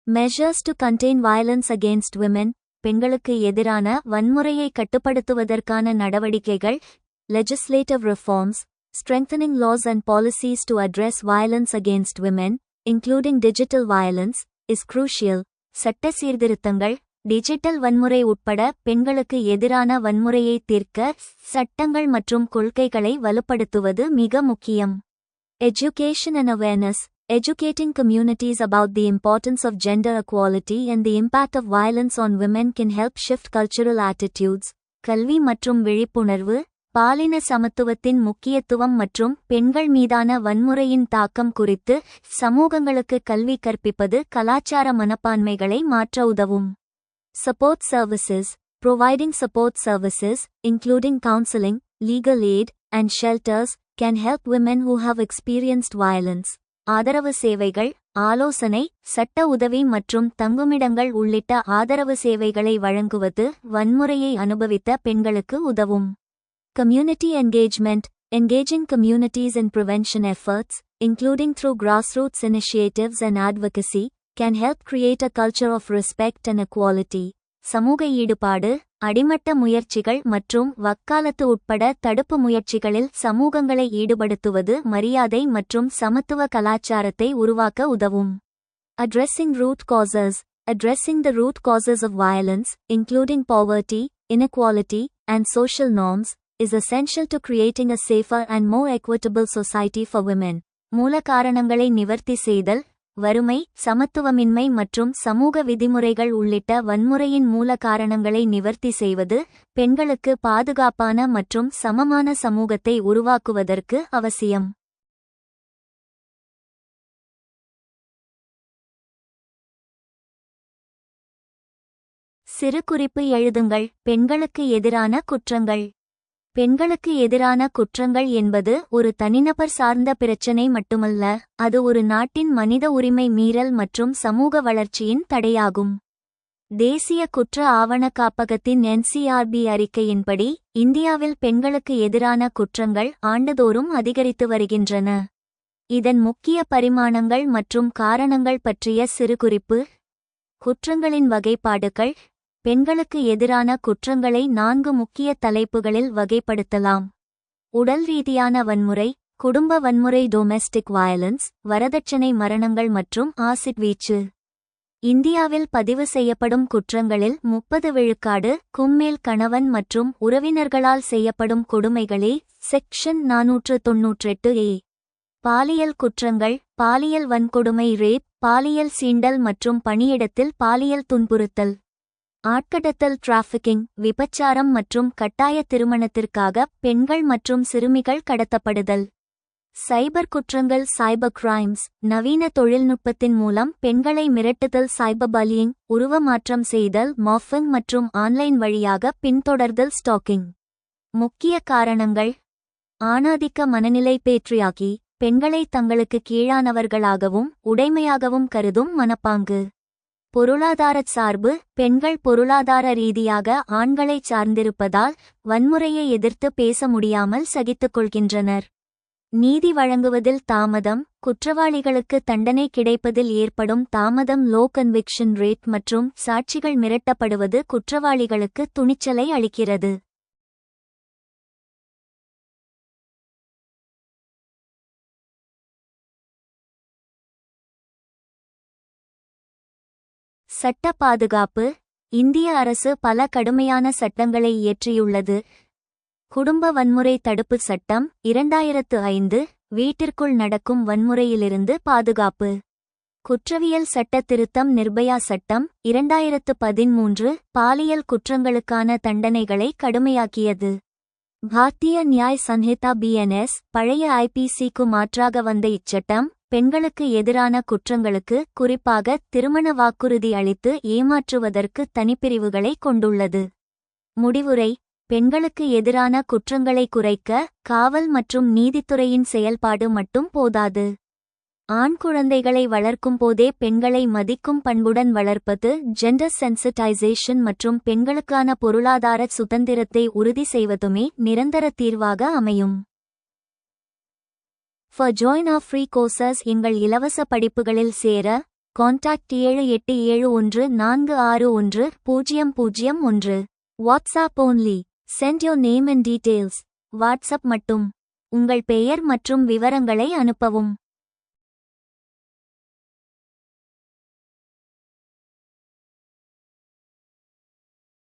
Measures to contain violence against women. பெண்களுக்கு எதிரான வன்முறையை கட்டுப்படுத்துவதற்கான நடவடிக்கைகள். Legislative reforms. Strengthening laws and policies to address violence against women, including digital violence, is crucial. சட்ட சீர்திருத்தங்கள். டிஜிட்டல் வன்முறை உட்பட பெண்களுக்கு எதிரான வன்முறையை தீர்க்க சட்டங்கள் மற்றும் கொள்கைகளை வலுப்படுத்துவது மிக முக்கியம். Education and awareness. Educating communities about the importance of gender equality and the impact of violence on women can help shift cultural attitudes. கல்வி மற்றும் விழிப்புணர்வு, பாலின சமத்துவத்தின் முக்கியத்துவம் மற்றும் பெண்கள் மீதான வன்முறையின் தாக்கம் குறித்து சமூகங்களுக்கு கல்வி கற்பிப்பது கலாச்சார மனப்பான்மைகளை மாற்ற உதவும். Support services. Providing support services, including counseling, legal aid, and shelters, can help women who have experienced violence. ஆதரவு சேவைகள், ஆலோசனை, சட்ட உதவி மற்றும் தங்குமிடங்கள் உள்ளிட்ட ஆதரவு சேவைகளை வழங்குவது வன்முறையை அனுபவித்த பெண்களுக்கு உதவும். Community engagement. Engaging communities in prevention efforts, including through grassroots initiatives and advocacy, can help create a culture of respect and equality. சமூக ஈடுபாடு, அடிமட்ட முயற்சிகள் மற்றும் வக்காலத்து உட்பட தடுப்பு முயற்சிகளில் சமூகங்களை ஈடுபடுத்துவது மரியாதை மற்றும் சமத்துவ கலாச்சாரத்தை உருவாக்க உதவும். Addressing root causes. Addressing the root causes of violence, including poverty, inequality, and social norms, is essential to creating a safer and more equitable society for women. மூல காரணங்களை நிவர்த்தி செய்தல், வறுமை, சமத்துவமின்மை மற்றும் சமூக விதிமுறைகள் உள்ளிட்ட வன்முறையின் மூல காரணங்களை நிவர்த்தி செய்வது பெண்களுக்கு பாதுகாப்பான மற்றும் சமமான சமூகத்தை உருவாக்குவதற்கு அவசியம். சிறுகுறிப்பு எழுதுங்கள். பெண்களுக்கு எதிரான குற்றங்கள். பெண்களுக்கு எதிரான குற்றங்கள் என்பது ஒரு தனிநபர் சார்ந்த பிரச்சினை மட்டுமல்ல, அது ஒரு நாட்டின் மனித உரிமை மீறல் மற்றும் சமூக வளர்ச்சியின் தடையாகும். தேசிய குற்ற ஆவண காப்பகத்தின் NCRB அறிக்கையின்படி இந்தியாவில் பெண்களுக்கு எதிரான குற்றங்கள் ஆண்டுதோறும் அதிகரித்து வருகின்றன. இதன் முக்கிய பரிமாணங்கள் மற்றும் காரணங்கள் பற்றிய சிறுகுறிப்பு. குற்றங்களின் வகைப்பாடுகள். பெண்களுக்கு எதிரான குற்றங்களை 4 முக்கிய தலைப்புகளில் வகைப்படுத்தலாம். உடல் ரீதியான வன்முறை, குடும்ப வன்முறை டொமெஸ்டிக் வயலன்ஸ், வரதட்சணை மரணங்கள் மற்றும் ஆசிட் வீச்சு. இந்தியாவில் பதிவு செய்யப்படும் குற்றங்களில் 30% மேல் கணவன் மற்றும் உறவினர்களால் செய்யப்படும் கொடுமைகளே. Section 498A. பாலியல் குற்றங்கள், பாலியல் வன்கொடுமை ரேப், பாலியல் சீண்டல் மற்றும் பணியிடத்தில் பாலியல் துன்புறுத்தல். ஆட்கடத்தல் டிராஃபிக்கிங், விபச்சாரம் மற்றும் கட்டாய திருமணத்திற்காக பெண்கள் மற்றும் சிறுமிகள் கடத்தப்படுதல். சைபர் குற்றங்கள் சைபர் கிரைம்ஸ், நவீன தொழில்நுட்பத்தின் மூலம் பெண்களை மிரட்டுதல் சைபர் பல்லியிங், உருவமாற்றம் செய்தல் மார்ஃபிங் மற்றும் ஆன்லைன் வழியாக பின்தொடர்தல் ஸ்டாக்கிங். முக்கிய காரணங்கள். ஆணாதிக்க மனநிலை பேட்ரியார்கி, பெண்களை தங்களுக்கு கீழானவர்களாகவும் உடைமையாகவும் கருதும் மனப்பாங்கு. பொருளாதார சார்பு, பெண்கள் பொருளாதார ரீதியாக ஆண்களைச் சார்ந்திருப்பதால் வன்முறையை எதிர்த்து பேச முடியாமல் சகித்துக்கொள்கின்றனர். நீதி வழங்குவதில் தாமதம், குற்றவாளிகளுக்கு தண்டனை கிடைப்பதில் ஏற்படும் தாமதம் லோ கன்விக்ஷன் ரேட் மற்றும் சாட்சிகள் மிரட்டப்படுவது குற்றவாளிகளுக்கு துணிச்சலை அளிக்கிறது. சட்ட பாதுகாப்பு. இந்திய அரசு பல கடுமையான சட்டங்களை இயற்றியுள்ளது. குடும்ப வன்முறை தடுப்பு சட்டம் 2005, வீட்டிற்குள் நடக்கும் வன்முறையிலிருந்து பாதுகாப்பு. குற்றவியல் சட்ட திருத்தம் நிர்பயா சட்டம் 2013, பாலியல் குற்றங்களுக்கான தண்டனைகளை கடுமையாக்கியது. பாரதிய நியாய் சன்ஹிதா BNS, பழைய IPCக்கு மாற்றாக வந்த இச்சட்டம் பெண்களுக்கு எதிரான குற்றங்களுக்கு, குறிப்பாக திருமண வாக்குறுதி அளித்து ஏமாற்றுவதற்கு தனிப்பிரிவுகளை கொண்டுள்ளது. முடிவுரை. பெண்களுக்கு எதிரான குற்றங்களை குறைக்க காவல் மற்றும் நீதித்துறையின் செயல்பாடு மட்டும் போதாது. ஆண் குழந்தைகளை வளர்க்கும் போதே பெண்களை மதிக்கும் பண்புடன் வளர்ப்பது, ஜெண்டர் சென்சிடைசேஷன் மற்றும் பெண்களுக்கான பொருளாதார சுதந்திரத்தை உறுதி செய்வதுமே நிரந்தர தீர்வாக அமையும். For join our free courses, எங்கள் இலவச படிப்புகளில் சேர contact 7871461001. WhatsApp only. Send your name and details. WhatsApp மட்டும். உங்கள் பெயர் மற்றும் விவரங்களை அனுப்பவும்.